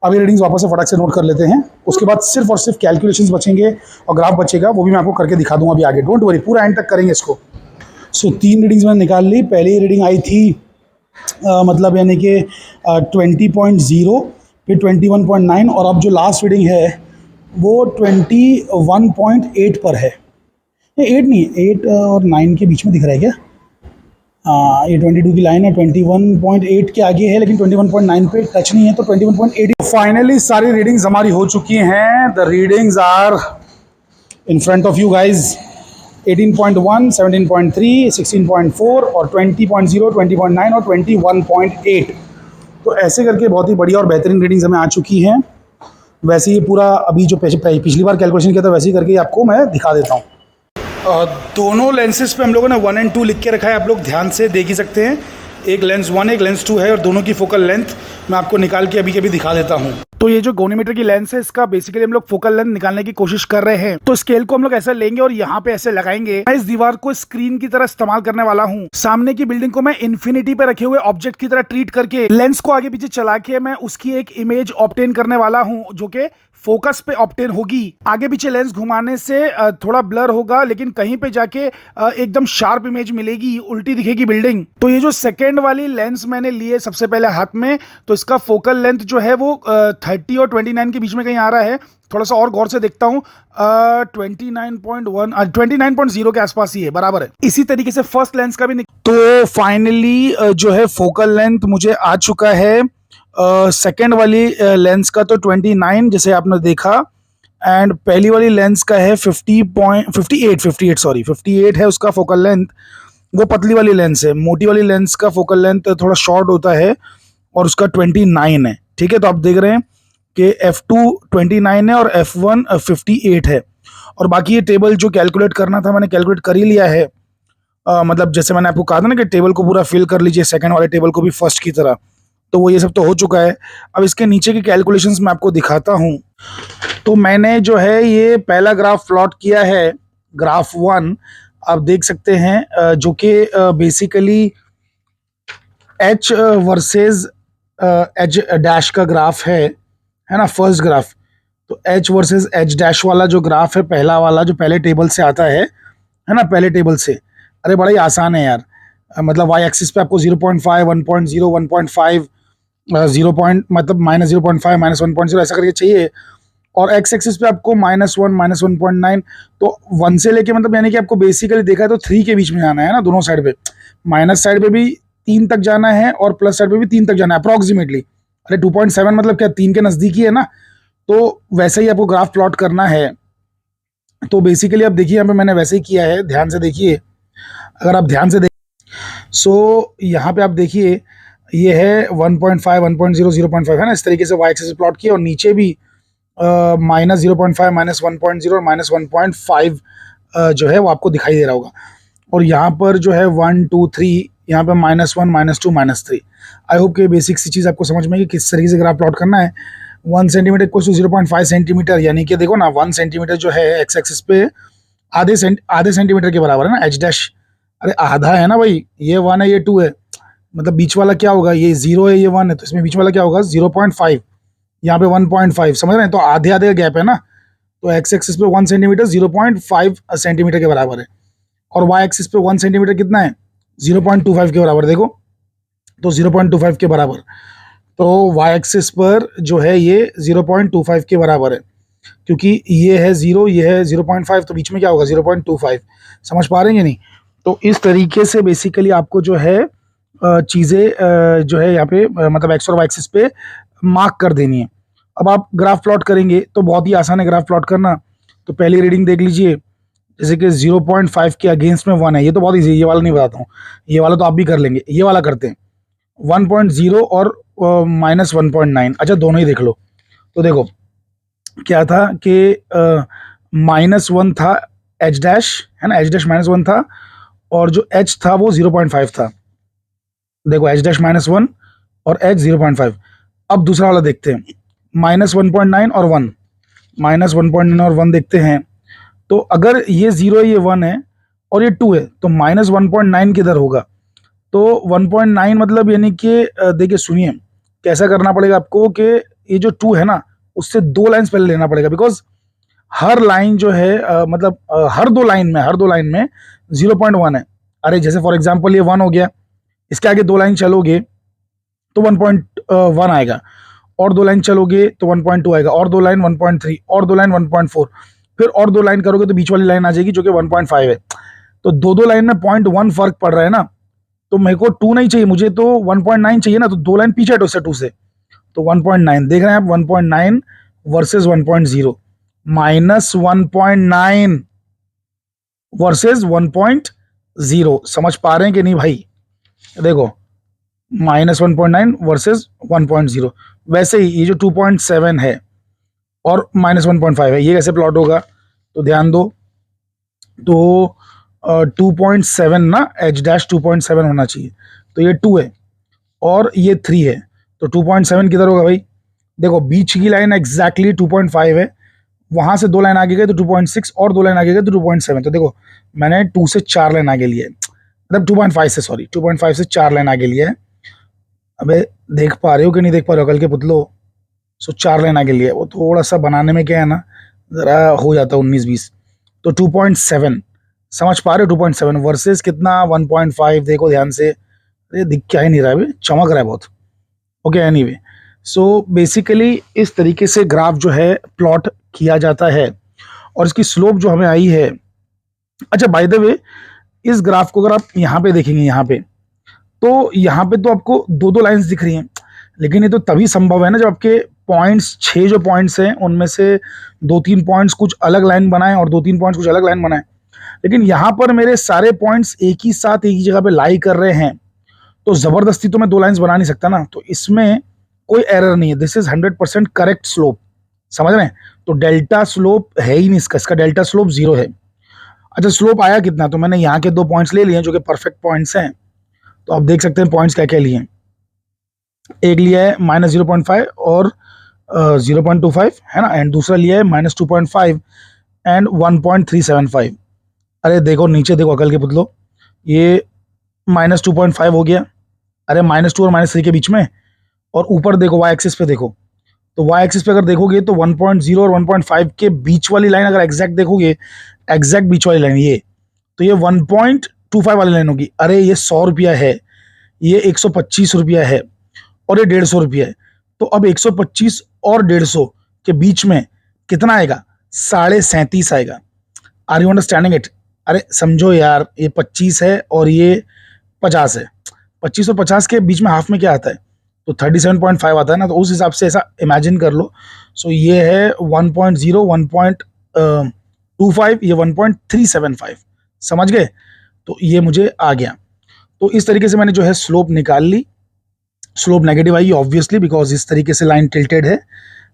अब ये रीडिंग्स वापस से फटाक से नोट कर लेते हैं। उसके बाद सिर्फ और सिर्फ कैलकुलेशंस बचेंगे और ग्राफ बचेगा, वो भी मैं आपको करके दिखा दूंगा अभी आगे, डोंट वरी, पूरा एंड तक करेंगे इसको। सो 3 रीडिंग्स मैंने निकाल ली। पहली रीडिंग आई थी मतलब यानी कि 20.0, फिर 21.9, और अब जो लास्ट रीडिंग है वो 21.8 पर है। ये 8 नहीं, 8 और 9 के बीच में दिख रहा है क्या? हाँ ये 22 की लाइन है, 21.8 के आगे है, लेकिन 21.9 पे टच नहीं है, तो 21.8। फाइनली सारी रीडिंग्स हमारी हो चुकी हैं। The readings are in front of you guys. 18.1, 17.3, 16.4 और 20.0, 20.9 और 21.8। तो ऐसे करके बहुत ही बढ़िया और बेहतरीन रीडिंग्स हमें आ चुकी हैं। वैसे ही पूरा अभी जो पिछली बार कैलकुलेशन किया था वैसे ही करके आपको मैं दिखा देता हूँ। दोनों लेंसेज पे हम लोगों ने 1 और 2 लिख के रखा है, आप लोग ध्यान से देख ही सकते हैं। एक लेंस 1 एक लेंस 2 है और दोनों की फोकल लेंथ मैं आपको निकाल के अभी दिखा देता हूँ। तो ये जो गोनीमीटर की लेंस है इसका बेसिकली हम लोग फोकल लेंथ निकालने की कोशिश कर रहे हैं। तो स्केल को हम लोग ऐसे लेंगे और यहाँ पे ऐसे लगाएंगे। मैं इस दीवार को स्क्रीन की तरह इस्तेमाल करने वाला हूँ। सामने की बिल्डिंग को मैं इन्फिनिटी पे रखे हुए ऑब्जेक्ट की तरह ट्रीट करके लेंस को आगे पीछे चला के मैं उसकी एक इमेज ऑब्टेन करने वाला हूँ जो कि फोकस पे ऑब्टेन होगी। आगे पीछे लेंस घुमाने से थोड़ा ब्लर होगा लेकिन कहीं पे जाके एकदम शार्प इमेज मिलेगी, उल्टी दिखेगी बिल्डिंग। तो ये जो सेकेंड वाली लेंस मैंने ली है सबसे पहले हाथ में, तो इसका फोकल लेंथ जो है वो 30 और 29 के बीच में कहीं आ रहा है। थोड़ा सा और गौर से देखता हूँ, 29.0 के आसपास ही है, बराबर है। इसी तरीके से फर्स्ट लेंस का भी तो फाइनली जो है फोकल लेंथ मुझे आ चुका है सेकेंड वाली लेंस का तो 29 जैसे आपने देखा, एंड पहली वाली लेंस का है 58 है उसका फोकल लेंथ। वो पतली वाली लेंस है, मोटी वाली लेंस का फोकल लेंथ थोड़ा शॉर्ट होता है और उसका 29 है। ठीक है, तो आप देख रहे हैं कि F2 29 है और F1 58 है। और बाकी ये टेबल जो कैलकुलेट करना था मैंने कैलकुलेट कर ही लिया है। मतलब जैसे मैंने आपको कहा था ना कि टेबल को पूरा फिल कर लीजिए सेकंड वाले टेबल को भी फर्स्ट की तरह, तो वो ये सब तो हो चुका है। अब इसके नीचे की कैलकुलेशंस मैं आपको दिखाता हूँ। तो मैंने जो है ये पहला ग्राफ प्लॉट किया है, ग्राफ 1 आप देख सकते हैं, जो कि basically H versus H dash का ग्राफ है ना, फर्स्ट ग्राफ। तो H वर्सेस H डैश वाला जो ग्राफ है, पहला वाला जो पहले टेबल से आता है ना, पहले टेबल से। अरे बड़ा ही आसान है यार, मतलब वाई एक्सिस पे आपको 0.5 1.0 1.5 0 पॉइंट मतलब -0.5 -1.0 ऐसा करके चाहिए, और एक्स एक्सिस पे आपको -1 -1.9। तो 1 से लेके मतलब यानी कि आपको बेसिकली देखा है तो 3 के बीच में जाना है ना, दोनों साइड पे। माइनस साइड पे भी 3 तक जाना है और प्लस साइड पे भी 3 तक जाना है अप्रॉक्सीमेटली। अरे 2.7 मतलब क्या 3 के नज़दीक ही है ना। तो वैसे ही आपको ग्राफ प्लॉट करना है। तो बेसिकली आप देखिए यहाँ पे मैंने वैसे ही किया है, ध्यान से देखिए। अगर आप ध्यान से सो यहाँ पे आप देखिए ये है 1.5 1.0 0.5 है ना, इस तरीके से वाई एक्सिस प्लॉट किया, और नीचे भी -0.5 -1.0 और -1.5 जो है वो आपको दिखाई दे रहा होगा। और यहाँ पर जो है 1 2 3 यहाँ पे -1 -2 -3। आई होप कि बेसिक सी चीज़ आपको समझ में कि किस तरीके से ग्राफ प्लॉट करना है। 1 सेंटीमीटर इक्वल टू 0.5 सेंटीमीटर, यानी कि देखो ना 1 सेंटीमीटर जो है एक्स एक्सिस पे आधे सेंटीमीटर के बराबर है ना, एच डैश। अरे आधा है ना भाई, ये 1 है ये 2 है, मतलब बीच वाला क्या होगा, ये 0 है ये 1 है, तो इसमें बीच वाला क्या होगा 0.5, यहाँ पे 1.5, समझ रहे हैं। तो आधे आधे का गैप है ना, तो एक्स एक्सिस पे 1 सेंटीमीटर 0.5 सेंटीमीटर के बराबर है, और वाई एक्सिस पे 1 सेंटीमीटर कितना है 0.25 के बराबर। देखो तो 0.25 के बराबर, तो वाई एक्सिस पर जो है ये 0.25 के बराबर है, क्योंकि ये है 0 ये है 0.5, तो बीच में क्या होगा 0.25। समझ पा रहे हैं नहीं। तो इस तरीके से बेसिकली आपको जो है चीज़ें जो है यहाँ पे मतलब एक्स और वाई एक्सिस पे मार्क कर देनी है। अब आप ग्राफ प्लॉट करेंगे तो बहुत ही आसान है ग्राफ प्लॉट करना। तो पहली रीडिंग देख लीजिए, जैसे कि 0.5 के अगेंस्ट में 1 है, ये तो बहुत ईजी है, ये वाला नहीं बताता हूँ, ये वाला तो आप भी कर लेंगे, ये वाला करते हैं। 1.0 और -1.9, अच्छा दोनों ही देख लो। तो देखो क्या था कि -1 था एच डैश है ना, एच डैश -1 था, और जो एच था वो 0.5 था। देखो एच डैश -1 और एच 0.5। अब दूसरा वाला देखते हैं, -1.9 और 1, -1.9 और 1 देखते हैं। तो अगर ये 0 है ये 1 है और ये 2 है, तो -1.9 किधर होगा। तो 1.9 मतलब यानी कि देखिए सुनिए कैसा करना पड़ेगा आपको कि ये जो 2 है ना उससे 2 लाइन्स पहले लेना पड़ेगा, बिकॉज हर लाइन जो है मतलब हर दो लाइन में 0.1 है। अरे जैसे फॉर एग्जांपल ये 1 हो गया, इसके आगे 2 लाइन चलोगे तो 1.1 आएगा, और 2 लाइन चलोगे तो 1.2 आएगा, और 2 लाइन 1.3, और 2 लाइन 1.4, फिर और 2 लाइन करोगे तो बीच वाली लाइन आ जाएगी जो कि 1.5 है। तो दो लाइन में 0.1 फर्क पड़ रहा है ना, तो मेरे को 2 नहीं चाहिए, मुझे तो 1.9 चाहिए ना, तो 2 लाइन पीछे हटो उससे 2 से, तो 1.9 देख रहे हैं आप, 1.9 वर्सेस 1.0, -1.9 वर्सेस 1.0। समझ पा रहे हैं कि नहीं भाई। देखो -1.9 वर्सेस 1.0, वैसे ही ये जो 2.7 है और -1.5 है, ये कैसे प्लॉट होगा, तो ध्यान दो। तो 2.7 ना, एच डैश 2.7 होना चाहिए, तो ये 2 है और ये 3 है, तो 2.7 किधर होगा भाई? देखो बीच की लाइन एग्जैक्टली 2.5 है, वहां से 2 लाइन आगे गए तो 2.6 और 2 लाइन आगे गए तो 2.7। तो देखो मैंने 2 से 4 लाइन आगे लिया है, मतलब 2.5 से, सॉरी 2.5 से 4 लाइन आगे लिया है। अबे देख पा रहे हो कि नहीं देख पा रहे हो कल के पुतलो? सो 4 लाइन आगे लिया है, वो थोड़ा सा बनाने में क्या है ना, जरा हो जाता है 19-20। तो 2.7 समझ पा रहे हो? 2.7 वर्सेस कितना 1.5, देखो ध्यान से, अरे दिख क्या ही नहीं रहा है अभी, चमक रहा है बहुत। ओके एनीवे, सो बेसिकली इस तरीके से ग्राफ जो है प्लॉट किया जाता है और इसकी स्लोप जो हमें आई है। अच्छा बाय द वे, इस ग्राफ को अगर आप यहाँ पे देखेंगे, यहाँ पे तो आपको 2-2 लाइंस दिख रही हैं, लेकिन ये तो तभी संभव है ना जब आपके पॉइंट्स, 6 जो पॉइंट्स हैं उनमें से 2-3 पॉइंट्स कुछ अलग लाइन बनाए और 2-3 पॉइंट्स कुछ अलग लाइन बनाए। लेकिन यहाँ पर मेरे सारे पॉइंट्स एक ही साथ एक ही जगह पे लाई कर रहे हैं, तो जबरदस्ती तो मैं 2 लाइंस बना नहीं सकता ना, तो इसमें कोई एरर नहीं है। दिस इज 100% करेक्ट स्लोप, समझ रहे हैं? तो डेल्टा स्लोप है ही नहीं इसका डेल्टा स्लोप 0 है। अच्छा स्लोप आया कितना? तो मैंने यहाँ के 2 पॉइंट्स ले लिए जो कि परफेक्ट पॉइंट्स हैं, तो आप देख सकते हैं पॉइंट्स क्या क्या लिए हैं। एक लिया है -0.5 और 0.25 है ना, एंड दूसरा लिया है -2.5 एंड 1.375। अरे देखो नीचे देखो अकल के पुतलो, ये -2.5 हो गया, अरे -2 और -3 के बीच में, और ऊपर देखो वाई एक्सिस पे देखो, तो वाई एक्सिस पे अगर देखोगे तो 1.0 और 1.5 के बीच वाली लाइन अगर एग्जैक्ट देखोगे, एग्जैक्ट बीच वाली लाइन ये, तो ये 1.25 वाली लाइन होगी। अरे ये 100 रुपया है, ये 125 रुपया है और ये 150 रुपया है। तो अब 125 और 150 के बीच में कितना आएगा? 37.5 आएगा। Are you understanding it? अरे समझो यार, ये 25 है और ये 50 है, 25 और 50 के बीच में हाफ में क्या आता है? तो 37.5 आता है ना, तो उस हिसाब से ऐसा इमेजिन कर लो। सो ये है 1.0, 1.25, ये 1.375, समझ गए? तो ये मुझे आ गया। तो इस तरीके से मैंने जो है स्लोप निकाल ली। स्लोप नेगेटिव आई ऑब्वियसली, बिकॉज इस तरीके से लाइन टिल्टेड है।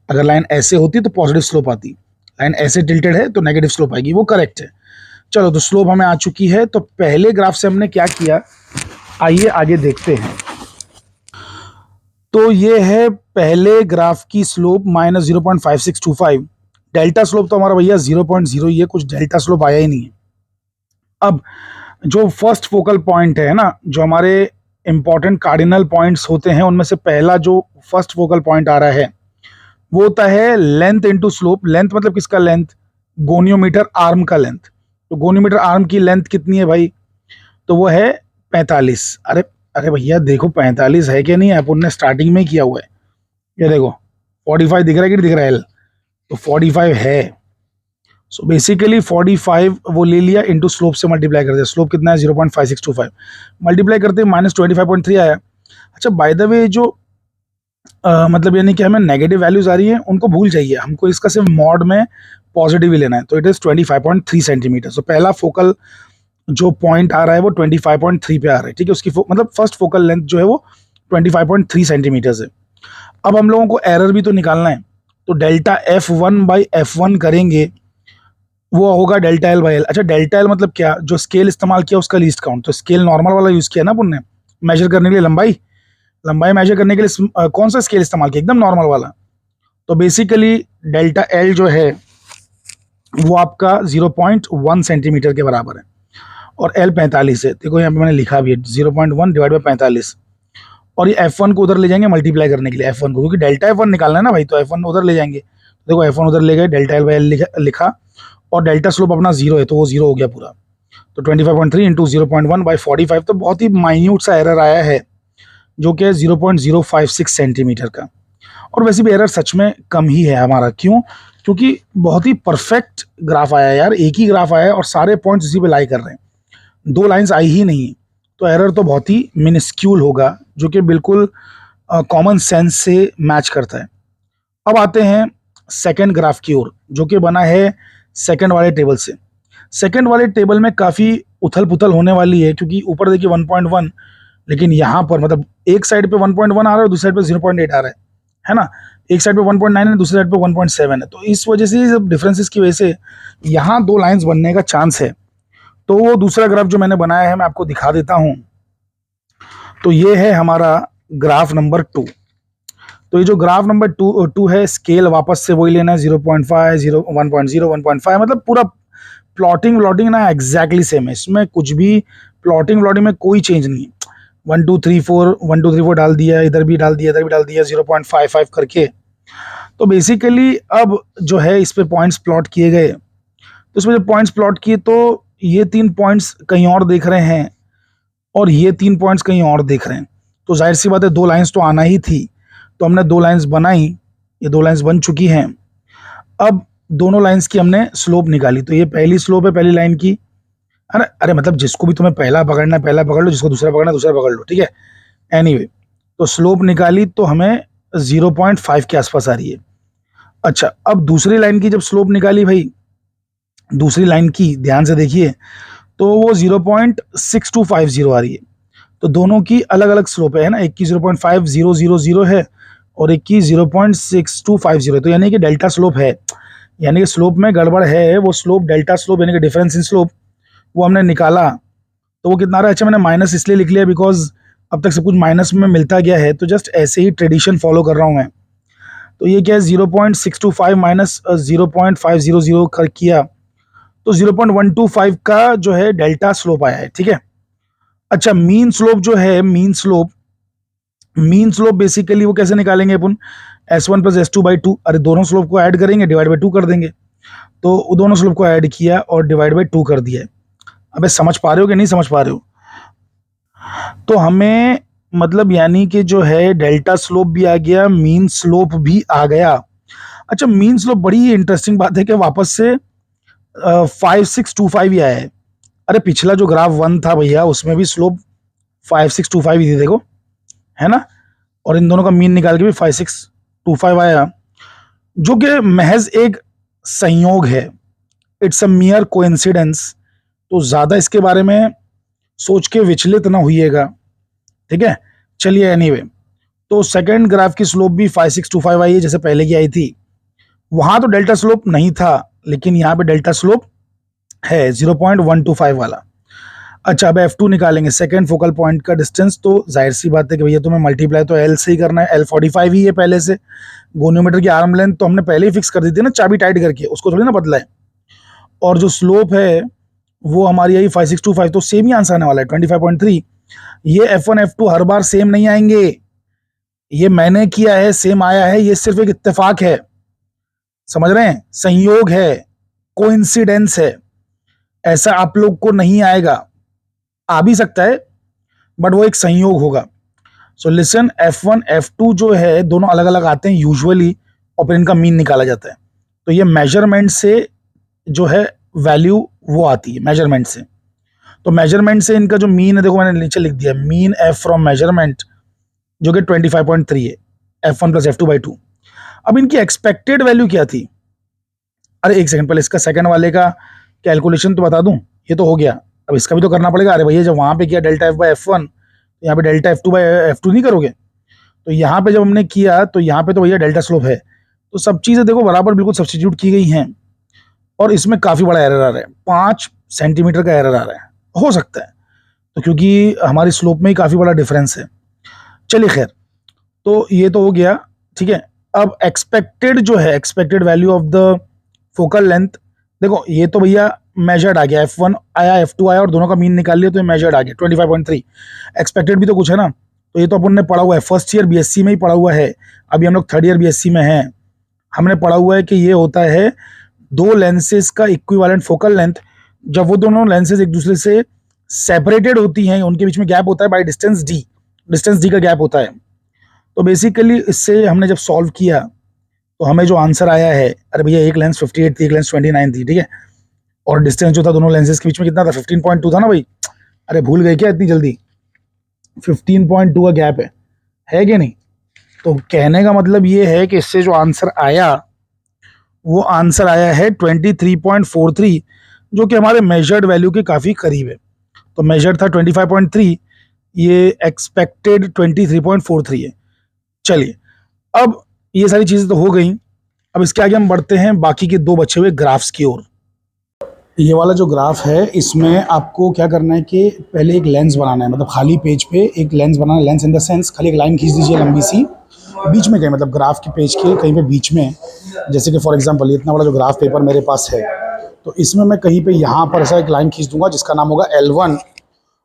अगर लाइन ऐसे होती तो पॉजिटिव स्लोप आती, लाइन ऐसे टिल्टेड है तो नेगेटिव स्लोप आएगी, वो करेक्ट है। चलो तो स्लोप हमें आ चुकी है। तो पहले ग्राफ से हमने क्या किया, आइए आगे देखते हैं। तो ये है पहले ग्राफ की स्लोप -0.5625। डेल्टा स्लोप तो हमारा भैया 0.0 ही है, कुछ डेल्टा स्लोप आया ही नहीं है। अब जो फर्स्ट फोकल पॉइंट है ना, जो हमारे इंपॉर्टेंट कार्डिनल पॉइंट्स होते हैं, उनमें से पहला जो फर्स्ट फोकल पॉइंट आ रहा है वो होता है लेंथ इनटू स्लोप। लेंथ मतलब किसका लेंथ? गोनियोमीटर आर्म का लेंथ। तो गोनियोमीटर आर्म की लेंथ कितनी है भाई? तो वो है 45। अरे अरे भैया देखो 45 है कि नहीं है, अपन ने स्टार्टिंग में किया हुआ है। ये देखो 45 दिख रहा है कि नहीं दिख रहा है? एल तो 45 है। सो बेसिकली 45 वो ले लिया, इंटू स्लोप से मल्टीप्लाई कर दिया। स्लोप कितना है? 0.5625 मल्टीप्लाई करते -25.3 आया। अच्छा बाय द वे, जो मतलब यानी कि हमें नेगेटिव वैल्यूज आ रही है उनको भूल जाइए, हमको इसका सिर्फ मॉड में पॉजिटिव ही लेना है। तो इट इज 25.3 सेंटीमीटर। सो पहला फोकल जो पॉइंट आ रहा है वो 25.3 पे आ रहा है, ठीक है? उसकी मतलब फर्स्ट फोकल लेंथ जो है वो 25.3 सेंटीमीटर है। अब हम लोगों को एरर भी तो निकालना है, तो डेल्टा F1/F1 करेंगे, वो होगा डेल्टा L/L। अच्छा डेल्टा L मतलब क्या? जो स्केल इस्तेमाल किया उसका लीस्ट काउंट। तो स्केल नॉर्मल वाला यूज किया ना अपन ने मेजर करने के लिए, लंबाई मेजर करने के लिए कौन सा स्केल इस्तेमाल किया? एकदम नॉर्मल वाला। तो बेसिकली डेल्टा L जो है वो आपका 0.1 सेंटीमीटर के बराबर है और L 45 है। देखो यहाँ पे मैंने लिखा भी है 0.1 डिवाइड बाई 45। और ये F1 को उधर ले जाएंगे मल्टीप्लाई करने के लिए, F1 को, क्योंकि डेल्टा F1 निकालना है ना भाई, तो F1 उधर ले जाएंगे। देखो F1 उधर ले गए, डेल्टा L/L लिखा और डेल्टा स्लोप अपना 0 है तो वो 0 हो गया पूरा। तो 25.3 इंटू 0.1/45, तो बहुत ही माइन्यूट सा एरर आया है जो कि 0.056 सेंटीमीटर का। और वैसे भी एरर सच में कम ही है हमारा। क्यों? क्योंकि बहुत ही परफेक्ट ग्राफ आया है यार, एक ही ग्राफ आया है और सारे पॉइंट्स इसी पे लाई कर रहे हैं, 2 लाइंस आई ही नहीं, तो एरर तो बहुत ही मिनिस्क्यूल होगा, जो कि बिल्कुल कॉमन सेंस से मैच करता है। अब आते हैं सेकंड ग्राफ की ओर, जो कि बना है सेकंड वाले टेबल से। सेकंड वाले टेबल में काफ़ी उथल पुथल होने वाली है, क्योंकि ऊपर देखिए 1.1, लेकिन यहाँ पर मतलब एक साइड पे 1.1 आ रहा है, दूसरी साइड पे 0.8 आ रहा है ना? एक साइड पे 1.9 है, दूसरी साइड पे 1.7 है। तो इस वजह से डिफरेंसेस की वजह से यहाँ 2 लाइंस बनने का चांस है। तो वो दूसरा ग्राफ जो मैंने बनाया है मैं आपको दिखा देता हूँ। तो ये है हमारा ग्राफ नंबर 2। तो ये जो ग्राफ नंबर टू है, स्केल वापस से वही लेना है 0.5 0 1.0 1.5, मतलब पूरा प्लॉटिंग व्लॉटिंग ना एग्जैक्टली सेम है, इसमें कुछ भी प्लॉटिंग व्लॉटिंग में कोई चेंज नहीं है। 1 2 3 4 डाल दिया, इधर भी डाल दिया, इधर भी डाल दिया 0.55 करके। तो बेसिकली अब जो है इस पे पॉइंट्स प्लॉट किए गए, तो इसमें जब पॉइंट्स प्लॉट किए तो ये 3 पॉइंट्स कहीं और देख रहे हैं और ये 3 पॉइंट्स कहीं और देख रहे हैं। तो जाहिर सी बात है 2 लाइंस तो आना ही थी, तो हमने 2 लाइंस बनाई, ये 2 लाइंस बन चुकी हैं। अब दोनों लाइंस की हमने स्लोप निकाली, तो ये पहली स्लोप है पहली लाइन की। अरे अरे मतलब जिसको भी तुम्हें पहला पकड़ना है पहला पकड़ लो, जिसको दूसरा पकड़ना है दूसरा पकड़ लो, ठीक है। एनीवे, तो स्लोप निकाली तो हमें 0.5 के आसपास आ रही है। अच्छा, अब दूसरी लाइन की जब स्लोप निकाली भाई, दूसरी लाइन की ध्यान से देखिए, तो वो 0.6250 आ रही है। तो दोनों की अलग अलग स्लोप है ना, एक की 0.5000 है और एक की 0.6250 है। तो यानी कि डेल्टा स्लोप है, यानी कि स्लोप में गड़बड़ है, वो स्लोप डेल्टा स्लोप यानी कि डिफरेंस इन स्लोप वो हमने निकाला। तो वो कितना रहा? अच्छा, मैंने माइनस इसलिए लिख लिया बिकॉज अब तक सब कुछ माइनस में मिलता गया है, तो जस्ट ऐसे ही ट्रेडिशन फॉलो कर रहा हूँ मैं। तो ये क्या है, 0.625 माइनस 0.500 कर किया, तो 0.125 का जो है डेल्टा स्लोप आया है, ठीक है। अच्छा, मीन स्लोप जो है, मीन स्लोप बेसिकली वो कैसे निकालेंगे अपन, S1 प्लस S2/2, अरे दोनों स्लोप को ऐड करेंगे, डिवाइड बाई 2 कर देंगे। तो दोनों स्लोप को ऐड किया और डिवाइड बाई 2 कर दिया। अबे समझ पा रहे हो कि नहीं समझ पा रहे हो? तो हमें मतलब यानी कि जो है डेल्टा स्लोप भी आ गया, मीन स्लोप भी आ गया। अच्छा, मीन स्लोप बड़ी इंटरेस्टिंग बात है कि वापस से 5625 ही आया है। अरे पिछला जो ग्राफ 1 था भैया, उसमें भी स्लोप 5625 ही थी, देखो, है ना। और इन दोनों का मीन निकाल के भी 5625 आया, जो कि महज एक संयोग है, इट्स अ मियर कोइंसिडेंस। तो ज्यादा इसके बारे में सोच के विचलित ना होइएगा, ठीक है। चलिए एनीवे, तो सेकंड ग्राफ की स्लोप भी 5625 आई है जैसे पहले की आई थी। वहां तो डेल्टा स्लोप नहीं था, लेकिन यहाँ पे डेल्टा स्लोप है 0.125 वाला। अच्छा, अब F2 निकालेंगे, सेकंड फोकल पॉइंट का डिस्टेंस। तो जाहिर सी बात है कि भैया तुम्हें मल्टीप्लाई तो L से ही करना है, L45 ही है पहले से। गोनियोमीटर की आर्म लेंथ तो हमने पहले ही फिक्स कर दी थी ना, चाबी टाइट करके, उसको थोड़ी ना बदला है। और जो स्लोप है वो हमारी आई 5625, तो सेम ही आंसर आने वाला है 25.3। ये F1 F2 हर बार सेम नहीं आएंगे, ये मैंने किया है सेम आया है, ये सिर्फ एक इत्तेफाक है, समझ रहे हैं, संयोग है, कोइंसिडेंस है। ऐसा आप लोग को नहीं आएगा, आ भी सकता है बट वो एक संयोग होगा। सो लिसन, F1 F2 जो है दोनों अलग अलग आते हैं यूजुअली, और फिर इनका मीन निकाला जाता है। तो ये मेजरमेंट से जो है वैल्यू वो आती है मेजरमेंट से। तो मेजरमेंट से इनका जो मीन है, देखो मैंने नीचे लिख दिया, मीन F फ्रॉम मेजरमेंट, जो कि 25.3 है, F1 प्लस F2/2। अब इनकी एक्सपेक्टेड वैल्यू क्या थी? अरे एक सेकंड, पहले इसका सेकंड वाले का कैलकुलेशन तो बता दूं, ये तो हो गया, अब इसका भी तो करना पड़ेगा। अरे भैया, जब वहां पे किया डेल्टा F/F1, तो यहाँ पे डेल्टा F2/F2 नहीं करोगे? तो यहाँ पे जब हमने किया तो यहाँ पे तो भैया डेल्टा स्लोप है, तो सब चीजें देखो बराबर बिल्कुल सब्स्टिट्यूट की गई हैं। और इसमें काफी बड़ा एरर आ रहा है, 5 सेंटीमीटर का एरर आ रहा है, हो सकता है, तो क्योंकि हमारी स्लोप में ही काफी बड़ा डिफरेंस है। चलिए खैर, तो ये तो हो गया, ठीक है। अब एक्सपेक्टेड जो है, expected value of the focal length, देखो ये तो भैया मेजर्ड आ गया, F1 आया F2 आया और दोनों का मीन निकाल लिया, तो ये मेजर्ड आ गया 25.3। एक्सपेक्टेड भी तो कुछ है ना, तो ये तो अपन ने पढ़ा हुआ है, फर्स्ट ईयर BSc में ही पढ़ा हुआ है, अभी हम लोग थर्ड ईयर BSc में हैं। हमने पढ़ा हुआ है कि ये होता है दो लेंसेज का इक्विवेलेंट फोकल लेंथ, जब वो दोनों लेंसेज एक दूसरे से सेपरेटेड होती हैं, उनके बीच में गैप होता है बाय डिस्टेंस d का गैप होता है। तो बेसिकली इससे हमने जब सॉल्व किया तो हमें जो आंसर आया है, अरे भैया एक लेंस 58 थी, एक लेंस 29 थी, ठीक है। और डिस्टेंस जो था दोनों लेंसेज के बीच में कितना था, 15.2 था ना भाई। अरे भूल गए क्या इतनी जल्दी? 15.2 का गैप है कि नहीं? तो कहने का मतलब ये है कि इससे जो आंसर आया वो आंसर आया है 23.43, जो कि हमारे मेजर्ड वैल्यू के काफ़ी करीब है। तो मेजर्ड था 25.3, ये एक्सपेक्टेड 23.43 है। चलिए, अब ये सारी चीज़ें तो हो गई, अब इसके आगे हम बढ़ते हैं बाकी के 2 बचे हुए ग्राफ्स की ओर। ये वाला जो ग्राफ है इसमें आपको क्या करना है कि पहले एक लेंस बनाना है, मतलब खाली पेज पे एक लेंस बनाना है। लेंस इन द सेंस खाली एक लाइन खींच दीजिए लंबी सी, बीच में कहीं मतलब ग्राफ के पेज के कहीं पे बीच में, जैसे कि फॉर एग्जांपल इतना बड़ा जो ग्राफ पेपर मेरे पास है, तो इसमें मैं कहीं पे यहाँ पर ऐसा एक लाइन खींच दूंगा जिसका नाम होगा L1,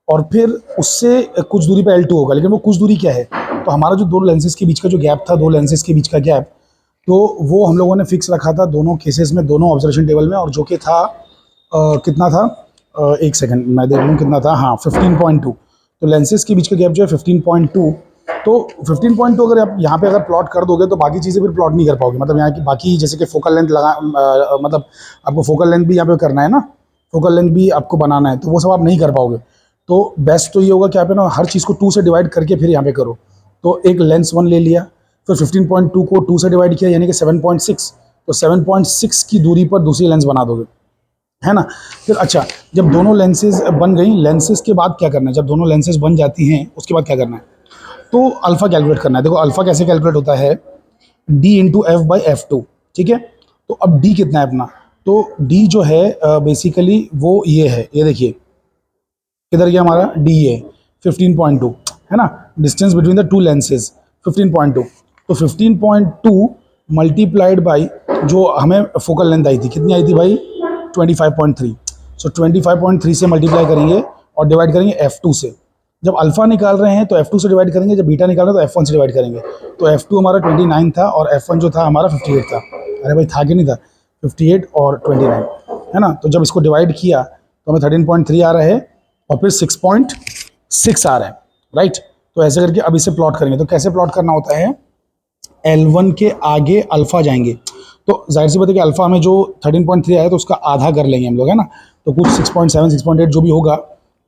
और फिर उससे कुछ दूरी पे L2 होगा। लेकिन वो कुछ दूरी क्या है, तो हमारा जो दो लेंसेज के बीच का जो गैप था, दो लेंसेज के बीच का गैप, तो वो हम लोगों ने फिक्स रखा था दोनों केसेस में, दोनों ऑब्जर्वेशन टेबल में, और जो कि था कितना था, एक सेकंड मैं देख लूँ कितना था, हाँ 15.2। तो लेंसेज के बीच का गैप जो है 15.2, तो 15.2 अगर आप यहाँ पे अगर प्लॉट कर दोगे तो बाकी चीज़ें फिर प्लॉट नहीं कर पाओगे। मतलब यहाँ की बाकी जैसे कि फोकल लेंथ लगा, मतलब आपको फोकल लेंथ भी यहाँ पे करना है ना, फोकल लेंथ भी आपको बनाना है, तो वो सब आप नहीं कर पाओगे। तो बेस्ट तो ये होगा कि आप ना हर चीज़ को 2 से डिवाइड करके फिर यहाँ पे करो। तो एक लेंस 1 ले लिया, फिर 15.2 को 2 से डिवाइड किया यानी कि 7.6, तो 7.6 की दूरी पर दूसरी लेंस बना दोगे, है ना। फिर अच्छा, जब दोनों लेंसेज बन गई, लेंसेज के बाद क्या करना है, जब दोनों लेंसेज बन जाती हैं उसके बाद क्या करना है, तो अल्फ़ा कैलकुलेट करना है। देखो अल्फ़ा कैसे कैलकुलेट होता है, d into F by F2, ठीक है। तो अब d कितना है अपना, तो d जो है बेसिकली वो ये है, ये देखिए किधर गया हमारा, d है 15.2, है ना। Distance between the two lenses 15.2, तो 15.2 मल्टीप्लाइड बाई जो हमें फोकल लेंथ आई थी, कितनी आई थी भाई, 25.3। सो 25.3 से मल्टीप्लाई करेंगे और डिवाइड करेंगे F2 से। जब अल्फ़ा निकाल रहे हैं तो F2 से डिवाइड करेंगे, जब बीटा निकाल रहे हैं तो F1 से डिवाइड करेंगे। तो F2 हमारा 29 था और F1 जो था हमारा 58 था। अरे भाई था कि नहीं था, 58 और 29, है ना। तो जब इसको डिवाइड किया तो हमें 13.3 आ रहा है और फिर 6.6 आ रहा है, राइट। तो ऐसे करके अब इसे प्लॉट करेंगे। तो कैसे प्लॉट करना होता है, L1 के आगे अल्फ़ा जाएंगे, तो जाहिर सी बात है कि अल्फ़ा में जो 13.3 आया तो उसका आधा कर लेंगे हम लोग, है ना। तो कुछ 6.7 6.8 जो भी होगा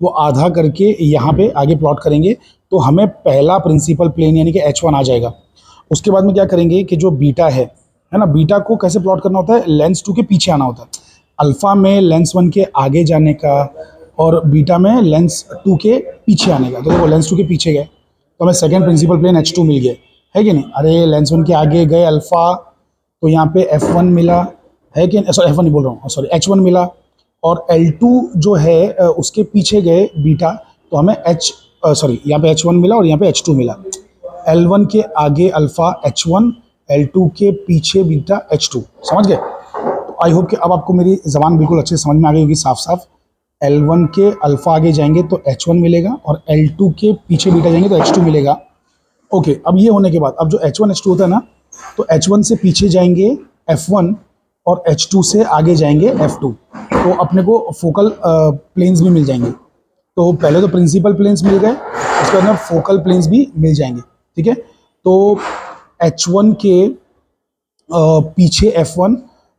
वो आधा करके यहाँ पे आगे प्लॉट करेंगे, तो हमें पहला प्रिंसिपल प्लेन यानी कि H1 आ जाएगा। उसके बाद में क्या करेंगे कि जो बीटा है ना, बीटा को कैसे प्लॉट करना होता है, लेंस 2 के पीछे आना होता है। अल्फ़ा में लेंस 1 के आगे जाने का और बीटा में लेंस 2 के पीछे आने का। तो देखो लेंस 2 के पीछे गए तो हमें सेकेंड प्रिंसिपल प्लेन H2 मिल गया, है कि नहीं। अरे लेंस 1 के आगे गए अल्फ़ा, तो यहाँ पे F1 मिला, है कि सॉरी F1 नहीं बोल रहा हूँ, सॉरी H1 मिला, और L2 जो है उसके पीछे गए बीटा, तो हमें यहाँ पे H1 मिला और यहाँ पे H2 मिला। L1 के आगे अल्फ़ा H1, L2 के पीछे बीटा H2, समझ गए। तो आई होप कि अब आपको मेरी ज़बान बिल्कुल अच्छे से समझ में आ गई होगी साफ साफ। L1 के अल्फ़ा आगे जाएंगे तो H1 मिलेगा और L2 के पीछे बीटा जाएंगे तो H2 मिलेगा। ओके, अब ये होने के बाद अब जो H1 H2 होता है ना, तो H1 से पीछे जाएंगे F1 और H2 से आगे जाएंगे F2, तो अपने को फोकल प्लेन्स भी मिल जाएंगे। तो पहले तो प्रिंसिपल प्लेन्स मिल गए, उसके बाद में फोकल प्लेन्स भी मिल जाएंगे, ठीक है। तो H1 के पीछे F1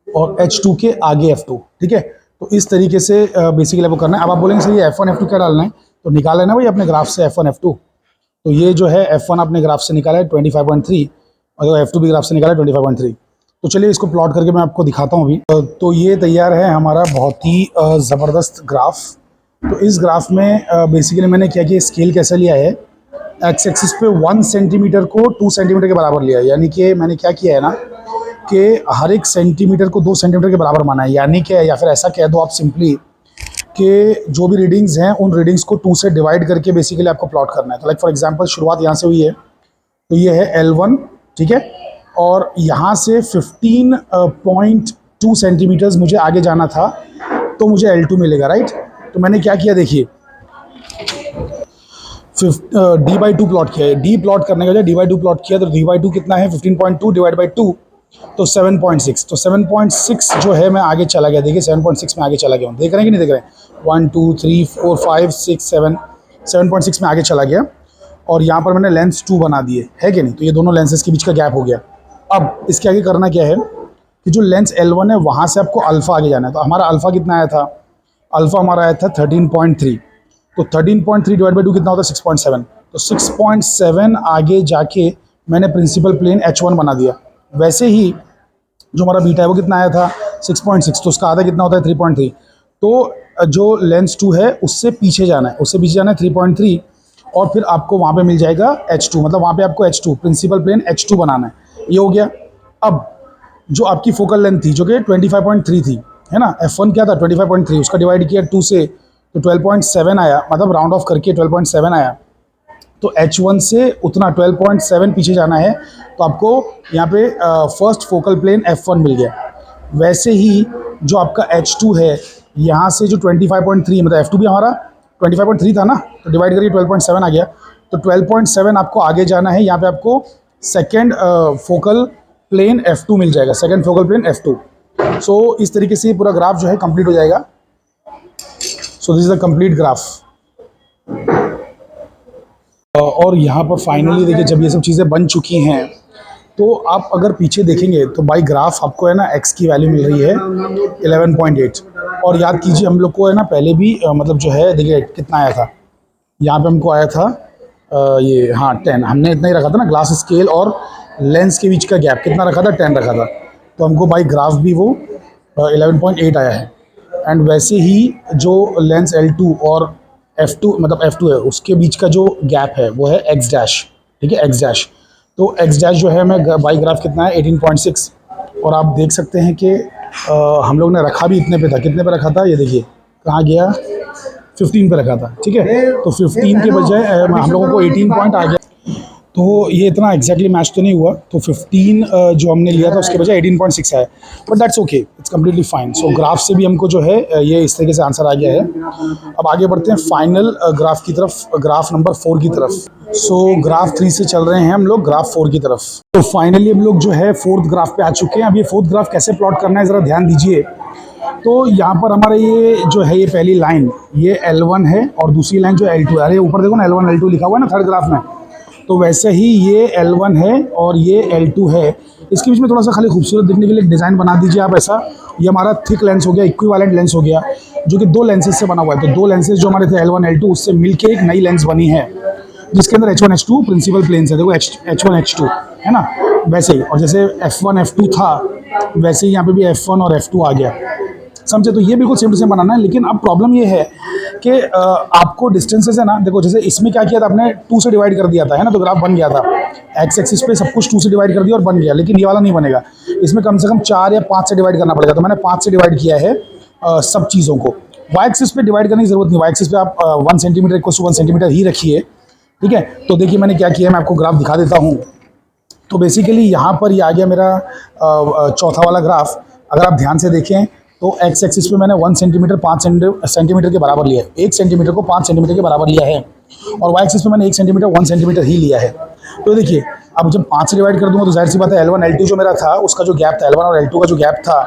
और H2 के आगे F2, ठीक है। तो इस तरीके से बेसिकली आपको करना है। अब आप बोलेंगे सर ये F1 F2 क्या डालना है, तो निकाल लेना भाई अपने ग्राफ से F1 F2। तो ये जो है F1 आपने ग्राफ से निकाला है 25.3 और F2 भी ग्राफ से निकाला है 25.3। तो चलिए इसको प्लॉट करके मैं आपको दिखाता हूँ अभी। तो ये तैयार है हमारा बहुत ही ज़बरदस्त ग्राफ। तो इस ग्राफ में बेसिकली मैंने क्या किया, स्केल कैसा लिया है, एक्स एक्सिस पे 1 सेंटीमीटर को 2 सेंटीमीटर के बराबर लिया है। यानी कि मैंने क्या किया है ना कि हर एक सेंटीमीटर को 2 सेंटीमीटर के बराबर माना है। यानी कि या फिर ऐसा कह दो आप सिंपली कि जो भी रीडिंग्स हैं उन रीडिंग्स को 2 से डिवाइड करके बेसिकली आपको प्लॉट करना है। तो लाइक फॉर एग्जांपल शुरुआत यहाँ से हुई है, तो ये है L1, ठीक है, और यहाँ से 15.2 सेंटीमीटर्स मुझे आगे जाना था, तो मुझे L2 मिलेगा, राइट। तो मैंने क्या किया देखिए, d/2 प्लॉट किया है। d प्लॉट करने का जो d/2 प्लॉट किया, तो d/2 कितना है, 15.2 डिवाइड बाई 2, तो 7.6। तो 7.6 जो है मैं आगे चला गया, देखिए 7.6 में आगे चला गया हूँ, देख रहे हैं कि नहीं देख रहे हैं, 1 2 3 4 5 6 7, 7.6 में आगे चला गया और यहाँ पर मैंने लेंस 2 बना दिए, है कि नहीं। तो ये दोनों लेंसेज के बीच का गैप हो गया। अब इसके आगे करना क्या है कि जो लेंस L1 है वहाँ से आपको अल्फ़ा आगे जाना है। तो हमारा अल्फ़ा कितना आया था, अल्फ़ा हमारा आया था 13.3, तो 13.3 डिवाइड बाई 2 कितना होता है, 6.7। तो 6.7 आगे जाके मैंने प्रिंसिपल प्लेन H1 बना दिया। वैसे ही जो हमारा बीटा है वो कितना आया था, 6.6, तो उसका आधा कितना होता है, 3.3। तो जो लेंस 2 है उससे पीछे जाना है, उससे पीछे जाना है 3.3, और फिर आपको वहाँ पे मिल जाएगा H2, मतलब वहाँ पे आपको H2 प्रिंसिपल प्लेन H2 बनाना है। ये हो गया। अब जो आपकी फोकल लेंथ थी जो कि 25.3 थी, है ना। F1 क्या था 25.3, उसका डिवाइड किया 2 से तो 12.7 आया, मतलब राउंड ऑफ करके 12.7 आया। तो H1 से उतना 12.7 पीछे जाना है तो आपको यहाँ पे फर्स्ट फोकल प्लेन F1 मिल गया। वैसे ही जो आपका H2 है, यहाँ से जो 25.3 मतलब F2 भी हमारा 25.3 था ना, तो डिवाइड करिए 12.7 आ गया। तो 12.7 आपको आगे जाना है, यहाँ पे आपको सेकेंड फोकल प्लेन F2 मिल जाएगा, सेकेंड फोकल प्लेन F2। सो इस तरीके से पूरा ग्राफ जो है कंप्लीट हो जाएगा। So this is the complete graph. और यहाँ पर फाइनली देखिए जब ये सब चीज़ें बन चुकी हैं तो आप अगर पीछे देखेंगे तो बाई ग्राफ आपको है ना x की वैल्यू मिल रही है 11.8। और याद कीजिए हम लोग को है ना पहले भी मतलब जो है देखिए कितना आया था, यहाँ पे हमको आया था ये हाँ 10, हमने इतना ही रखा था ना। ग्लास स्केल और लेंस के बीच का गैप कितना रखा था, 10 रखा था। तो हमको बाई ग्राफ भी वो 11.8 आया है। एंड वैसे ही जो लेंस L2 और F2 मतलब F2 है उसके बीच का जो गैप है वो है x डैश, ठीक है x डैश। तो x डैश जो है मैं बाई ग्राफ कितना है 18.6। और आप देख सकते हैं कि हम लोग ने रखा भी इतने पे था, कितने पे रखा था ये देखिए कहाँ गया, 15 पे रखा था, ठीक है। तो 15 के बजाय हम लोगों को 18 पॉइंट आ गया। तो ये इतना एग्जैक्टली मैच तो नहीं हुआ, तो 15 जो हमने लिया था उसके बजाय 18.6 आया, but that's okay, it's completely fine. So graph से भी हमको जो है ये इस तरीके से आंसर आ गया है। अब आगे बढ़ते हैं फाइनल ग्राफ की तरफ, ग्राफ नंबर 4 की तरफ। सो ग्राफ 3 से चल रहे हैं हम लोग ग्राफ 4 की तरफ। तो फाइनली हम लोग जो है 4th ग्राफ पे आ चुके हैं। अब ये 4th ग्राफ कैसे प्लॉट करना है ज़रा ध्यान दीजिए। तो यहाँ पर हमारा ये जो है ये पहली लाइन ये L1 है और दूसरी लाइन जो L2 है। अरे ऊपर देखो ना L1 L2 लिखा हुआ है ना थर्ड ग्राफ में। तो वैसे ही ये L1 है और ये L2 है। इसके बीच में थोड़ा सा खाली खूबसूरत दिखने के लिए एक डिज़ाइन बना दीजिए आप ऐसा। ये हमारा थिक लेंस हो गया, इक्विवेलेंट लेंस हो गया, जो कि 2 लेंसेज से बना हुआ है। तो 2 लेंसेज जो हमारे थे L1 L2 उससे मिलके एक नई लेंस बनी है जिसके अंदर H1 H2 प्रिंसिपल प्लेन्स है। देखो H1 H2 है ना, वैसे ही। और जैसे F1 F2 था वैसे ही यहाँ पे भी F1 और F2 आ गया, समझे। तो ये बिल्कुल सेम टू सेम बनाना है। लेकिन अब प्रॉब्लम ये है कि आपको डिस्टेंसेस है ना, देखो जैसे इसमें क्या किया था आपने 2 से डिवाइड कर दिया था, है ना, तो ग्राफ बन गया था। एक्स एक्सिस पे सब कुछ 2 से डिवाइड कर दिया और बन गया। लेकिन ये वाला नहीं बनेगा, इसमें कम से कम 4 या 5 से डिवाइड करना पड़ेगा। तो मैंने 5 से डिवाइड किया है सब चीज़ों को। वाई एक्सिस पे डिवाइड करने की जरूरत नहीं, वाई एक्सिस पे आप 1 सेंटीमीटर इक्वल टू 1 सेंटीमीटर ही रखिए, ठीक है। तो देखिए मैंने क्या किया है, मैं आपको ग्राफ दिखा देता हूँ। तो बेसिकली यहाँ पर ये आ गया मेरा चौथा वाला ग्राफ। अगर आप ध्यान से देखें तो एक्स एक्सिस पे मैंने 1 सेंटीमीटर 5 सेंटीमीटर के बराबर लिया है, 1 सेंटीमीटर को 5 सेंटीमीटर के बराबर लिया है। और वाई एक्सिस पे मैंने 1 सेंटीमीटर 1 सेंटीमीटर ही लिया है। तो देखिए अब जब 5 से डिवाइड कर दूंगा तो जाहिर सी बात है L1 L2 जो मेरा था उसका जो गैप था, L1 और L2 का जो गैप था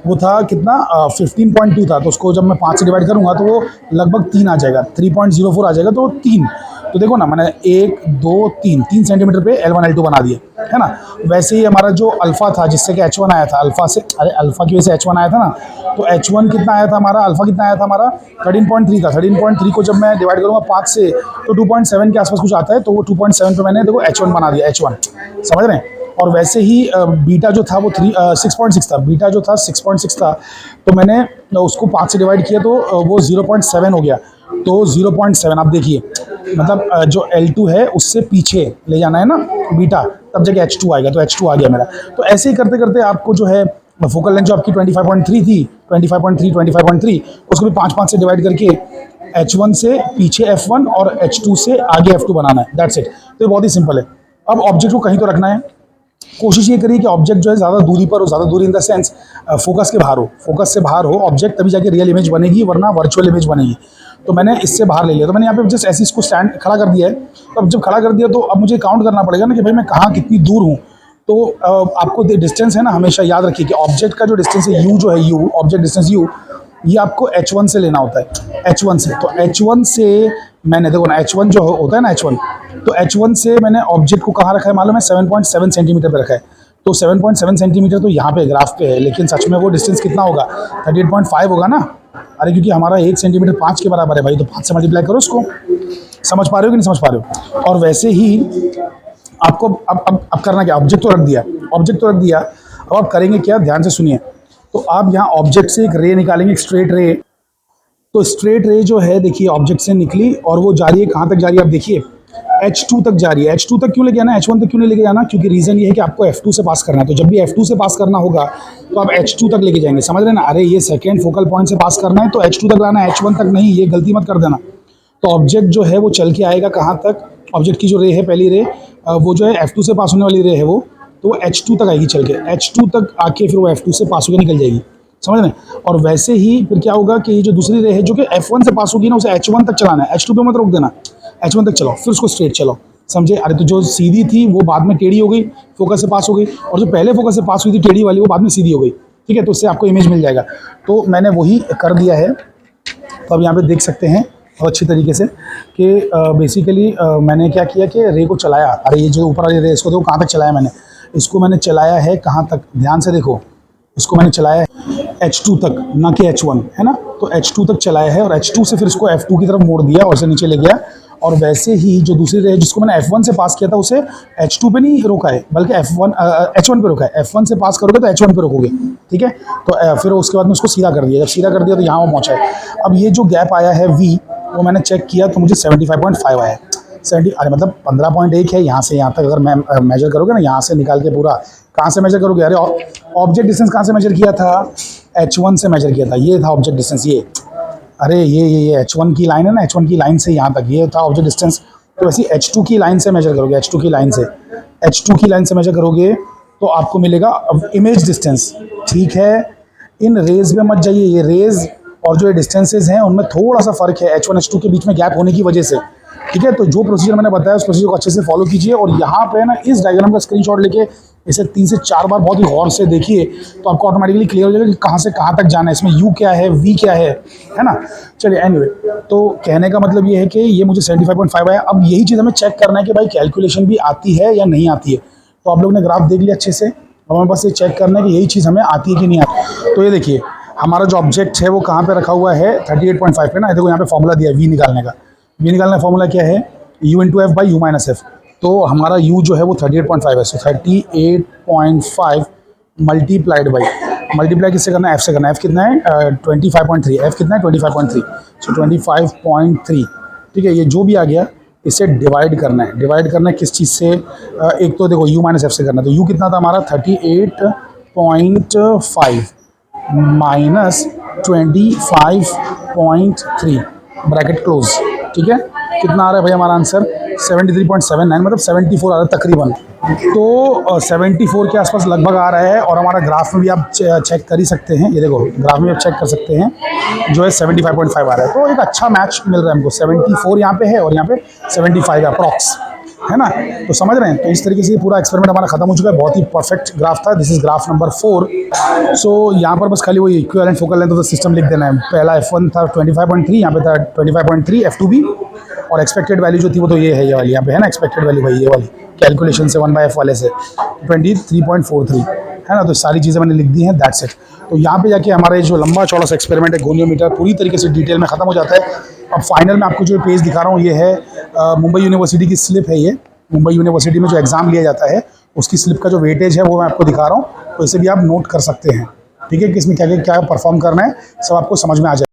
वो था कितना 15.2 था। तो उसको जब मैं 5 से डिवाइड करूँगा तो वो लगभग 3 आ जाएगा, 3.04 आ जाएगा। तो 3, तो देखो ना मैंने 1 2 3 सेंटीमीटर पे L1 L2 बना दिए, है ना। वैसे ही हमारा जो अल्फ़ा था जिससे कि H1 आया था, अल्फ़ा से अरे अल्फ़ा की वजह से H1 आया था ना, तो H1 कितना आया था हमारा, अल्फ़ा कितना आया था हमारा 13.3 था। 13.3 को जब मैं डिवाइड करूँगा 5 से तो 2.7 के आसपास कुछ आता है। तो वो 2.7 पे मैंने देखो H1 बना दिया, H1, समझ रहे हैं। और वैसे ही बीटा जो था वो 6.6 था, बीटा जो था 6.6 था। तो मैंने उसको 5 से डिवाइड किया तो वो 0.7 हो गया। तो 0.7 आप देखिए, मतलब जो L2 है उससे पीछे ले जाना है ना बीटा, तब जाके H2 आएगा। तो H2 आ गया मेरा। तो ऐसे ही करते करते आपको जो है फोकल लेंथ जो आपकी 25.3 थी, 25.3 उसको भी 5 से डिवाइड करके H1 से पीछे F1 और H2 से आगे F2 बनाना है, दैट्स इट। तो ये बहुत ही सिंपल है। अब ऑब्जेक्ट को कहीं तो रखना है, कोशिश ये करिए कि ऑब्जेक्ट जो है ज़्यादा दूरी पर हो, ज़्यादा दूरी इन द सेंस फोकस के बाहर हो, फोकस से बाहर हो ऑब्जेक्ट, तभी जाके रियल इमेज बनेगी, वरना वर्चुअल इमेज बनेगी। तो मैंने इससे बाहर ले लिया। तो मैंने यहाँ पे जस्ट ऐसे इसको स्टैंड खड़ा कर दिया है। तो अब जब खड़ा कर दिया तो अब मुझे काउंट करना पड़ेगा ना कि भाई मैं कहाँ कितनी दूर हूँ। तो आपको डिस्टेंस है ना, हमेशा याद रखिए कि ऑब्जेक्ट का जो डिस्टेंस है u जो है u, ऑब्जेक्ट डिस्टेंस u, ये आपको H1 से लेना होता है, H1 से। तो H1 से मैंने देखो ना H1 जो होता है ना H1, तो H1 से मैंने ऑब्जेक्ट को कहाँ रखा है मालूम है, 7.7 सेंटीमीटर पे रखा है। तो 7.7 सेंटीमीटर तो यहाँ पे ग्राफ पे है, लेकिन सच में वो डिस्टेंस कितना होगा, 38.5 होगा ना। अरे क्योंकि हमारा 1 सेंटीमीटर 5 के बराबर है भाई, तो 5 से मल्टीप्लाई करो उसको। समझ पा रहे हो कि नहीं समझ पा रहे हो। और वैसे ही आपको अब करना क्या, ऑब्जेक्ट तो रख दिया, ऑब्जेक्ट तो रख दिया। अब आप करेंगे क्या, ध्यान से सुनिए। तो आप यहाँ ऑब्जेक्ट से एक रे निकालेंगे, एक स्ट्रेट रे। तो स्ट्रेट रे जो है देखिए ऑब्जेक्ट से निकली और वो जा रही है कहाँ तक जा रही है आप देखिए, H2 तक जा रही है। H2 तक क्यों लेके जाना है, H1 तक क्यों नहीं लेके जाना? क्योंकि रीज़न ये है कि आपको F2 से पास करना है। तो जब भी F2 से पास करना होगा तो आप H2 तक लेके जाएंगे, समझ रहे ना? अरे ये सेकेंड फोकल पॉइंट से पास करना है तो H2 तक लाना है, H1 तक नहीं, ये गलती मत कर देना। तो ऑब्जेक्ट जो है वो चल के आएगा कहाँ तक? ऑब्जेक्ट की जो रे है, पहली रे, वो जो है F2 से पास होने वाली रे है वो, तो H2 तक आएगी चल के। H2 तक आके फिर वो F2 से पास होकर निकल जाएगी, समझ रहे हैं? और वैसे ही फिर क्या होगा कि ये जो दूसरी रे है जो कि F1 से पास होगी ना, उसे H1 तक चलाना है, H2 पे मत रोक देना, H1 तक चलाओ, फिर उसको स्ट्रेट चलाओ, समझे? अरे तो जो सीधी थी वो बाद में टेढ़ी हो गई, फोकस से पास हो गई, और जो पहले फोकस से पास हुई थी टेढ़ी वाली, वो बाद में सीधी हो गई, ठीक है? तो उससे आपको इमेज मिल जाएगा। तो मैंने वही कर दिया है। तो अब यहाँ पे देख सकते हैं बहुत अच्छी तरीके से कि बेसिकली मैंने क्या किया कि रे को चलाया। अरे ये जो ऊपर वाली रे, इसको देखो कहाँ तक चलाया मैंने, इसको मैंने चलाया है कहाँ तक, ध्यान से देखो, इसको मैंने चलाया है H2 तक, ना कि H1, है ना? तो H2 तक चलाया है और H2 से फिर इसको F2 की तरफ मोड़ दिया और से नीचे ले गया। और वैसे ही जो दूसरी रे जिसको मैंने F1 से पास किया था उसे H2 पे नहीं रोका है, बल्कि H1 पे रोका है। F1 से पास करोगे तो H1 पे रोकोगे, ठीक है? तो फिर उसके बाद में उसको सीधा कर दिया। जब सीधा कर दिया तो यहाँ वो पहुँचा है। अब ये जो गैप आया है V, वो मैंने चेक किया तो मुझे 75.5 आया है। 70, अरे मतलब 15.1 है यहाँ से यहाँ तक। अगर मैं मेजर करोगे ना यहाँ से निकाल के पूरा, कहाँ से मेजर करोगे? अरे ऑब्जेक्ट डिस्टेंस कहाँ से मेजर किया था? H1 से मेजर किया था, ये था ऑब्जेक्ट डिस्टेंस, ये। अरे ये H1 की लाइन है ना, H1 की लाइन से यहाँ तक ये था ऑब्जेक्ट डिस्टेंस। तो वैसे H2 की लाइन से मेजर करोगे, H2 की लाइन से, H2 की लाइन से मेजर करोगे तो आपको मिलेगा इमेज डिस्टेंस, ठीक है? इन रेज में मत जाइए, ये रेज और जो ये डिस्टेंसेज हैं उनमें थोड़ा सा फ़र्क है H1 H2 के बीच में गैप होने की वजह से, ठीक है? तो जो प्रोसीजर मैंने बताया उस प्रोसीजर को अच्छे से फॉलो कीजिए। और यहाँ पे ना इस डायग्राम का स्क्रीनशॉट लेके इसे 3 से 4 बार बहुत ही गौर से देखिए, तो आपको ऑटोमेटिकली क्लियर हो जाएगा कि कहाँ से कहाँ तक जाना है, इसमें U क्या है, V क्या है ना? चलिए एनीवे, तो कहने का मतलब ये है कि ये मुझे 75.5 आया। अब यही चीज़ हमें चेक करना है कि भाई कैलकुलेशन भी आती है या नहीं आती है। तो आप लोग ने ग्राफ देख लिया अच्छे से, अब हमें बस ये चेक करना है कि यही चीज़ हमें आती है कि नहीं आती। तो ये देखिए हमारा जो ऑब्जेक्ट है वो कहाँ पे रखा हुआ है, 38.5 पे ना। देखो यहाँ पे फॉर्मूला दिया है V निकालने का। V निकालने का फॉर्मूला क्या है? U into F by U minus F. तो हमारा U जो है वो 38.5 है, सो 38.5 मल्टीप्लाइड बाई, मल्टीप्लाई किससे करना है? F से करना है। F कितना है? 25.3। F कितना है? 25.3। सो 25.3, ठीक है? ये जो भी आ गया इसे डिवाइड करना है। डिवाइड करना है किस चीज़ से? एक तो देखो U माइनस एफ से करना है। तो U कितना था हमारा? 38.5 माइनस 25.3, ब्रैकेट क्लोज, ठीक है? कितना आ रहा है भाई हमारा आंसर? 73.79, मतलब 74 आ रहा है तकरीबन। तो 74 के आसपास लगभग आ रहा है। और हमारा ग्राफ में भी आप चेक कर ही सकते हैं, ये देखो ग्राफ में आप चेक कर सकते हैं, जो है 75.5 आ रहा है। तो एक अच्छा मैच मिल रहा है हमको, 74 यहाँ पे है और यहाँ पे 75 है अप्रॉक्स, है ना? तो समझ रहे हैं? तो इस तरीके से पूरा एक्सपेरिमेंट हमारा खत्म हो चुका है। बहुत ही परफेक्ट ग्राफ था। This is graph number 4। सो यहाँ पर बस खाली वही equivalent focal length of the system लिख देना है। पहला F1 था 25.3, यहाँ पे था 25.3 F2 भी, और एक्सपेक्टेड वैल्यू जो थी वो तो ये है, ये वाली यहाँ पे है ना एक्सपेक्टेड वैल्यू, भाई ये वाली कैलकुलेशन से 1/f वाले से 23.43, है ना? तो सारी चीज़ें मैंने लिख दी हैं, दैट्स इट। तो यहाँ पे जाके हमारा जो लंबा चौड़ा सा एक्सपेरिमेंट है गोनियोमीटर पूरी तरीके से डिटेल में खत्म हो जाता है। अब फाइनल में आपको जो पेज दिखा रहा हूँ ये है मुंबई यूनिवर्सिटी की स्लिप है। ये मुंबई यूनिवर्सिटी में जो एग्ज़ाम लिया जाता है उसकी स्लिप का जो वेटेज है वो मैं आपको दिखा रहा हूँ। तो इसे भी आप नोट कर सकते हैं, ठीक है? कि इसमें क्या क्या परफॉर्म करना है, सब आपको समझ में आ जाए।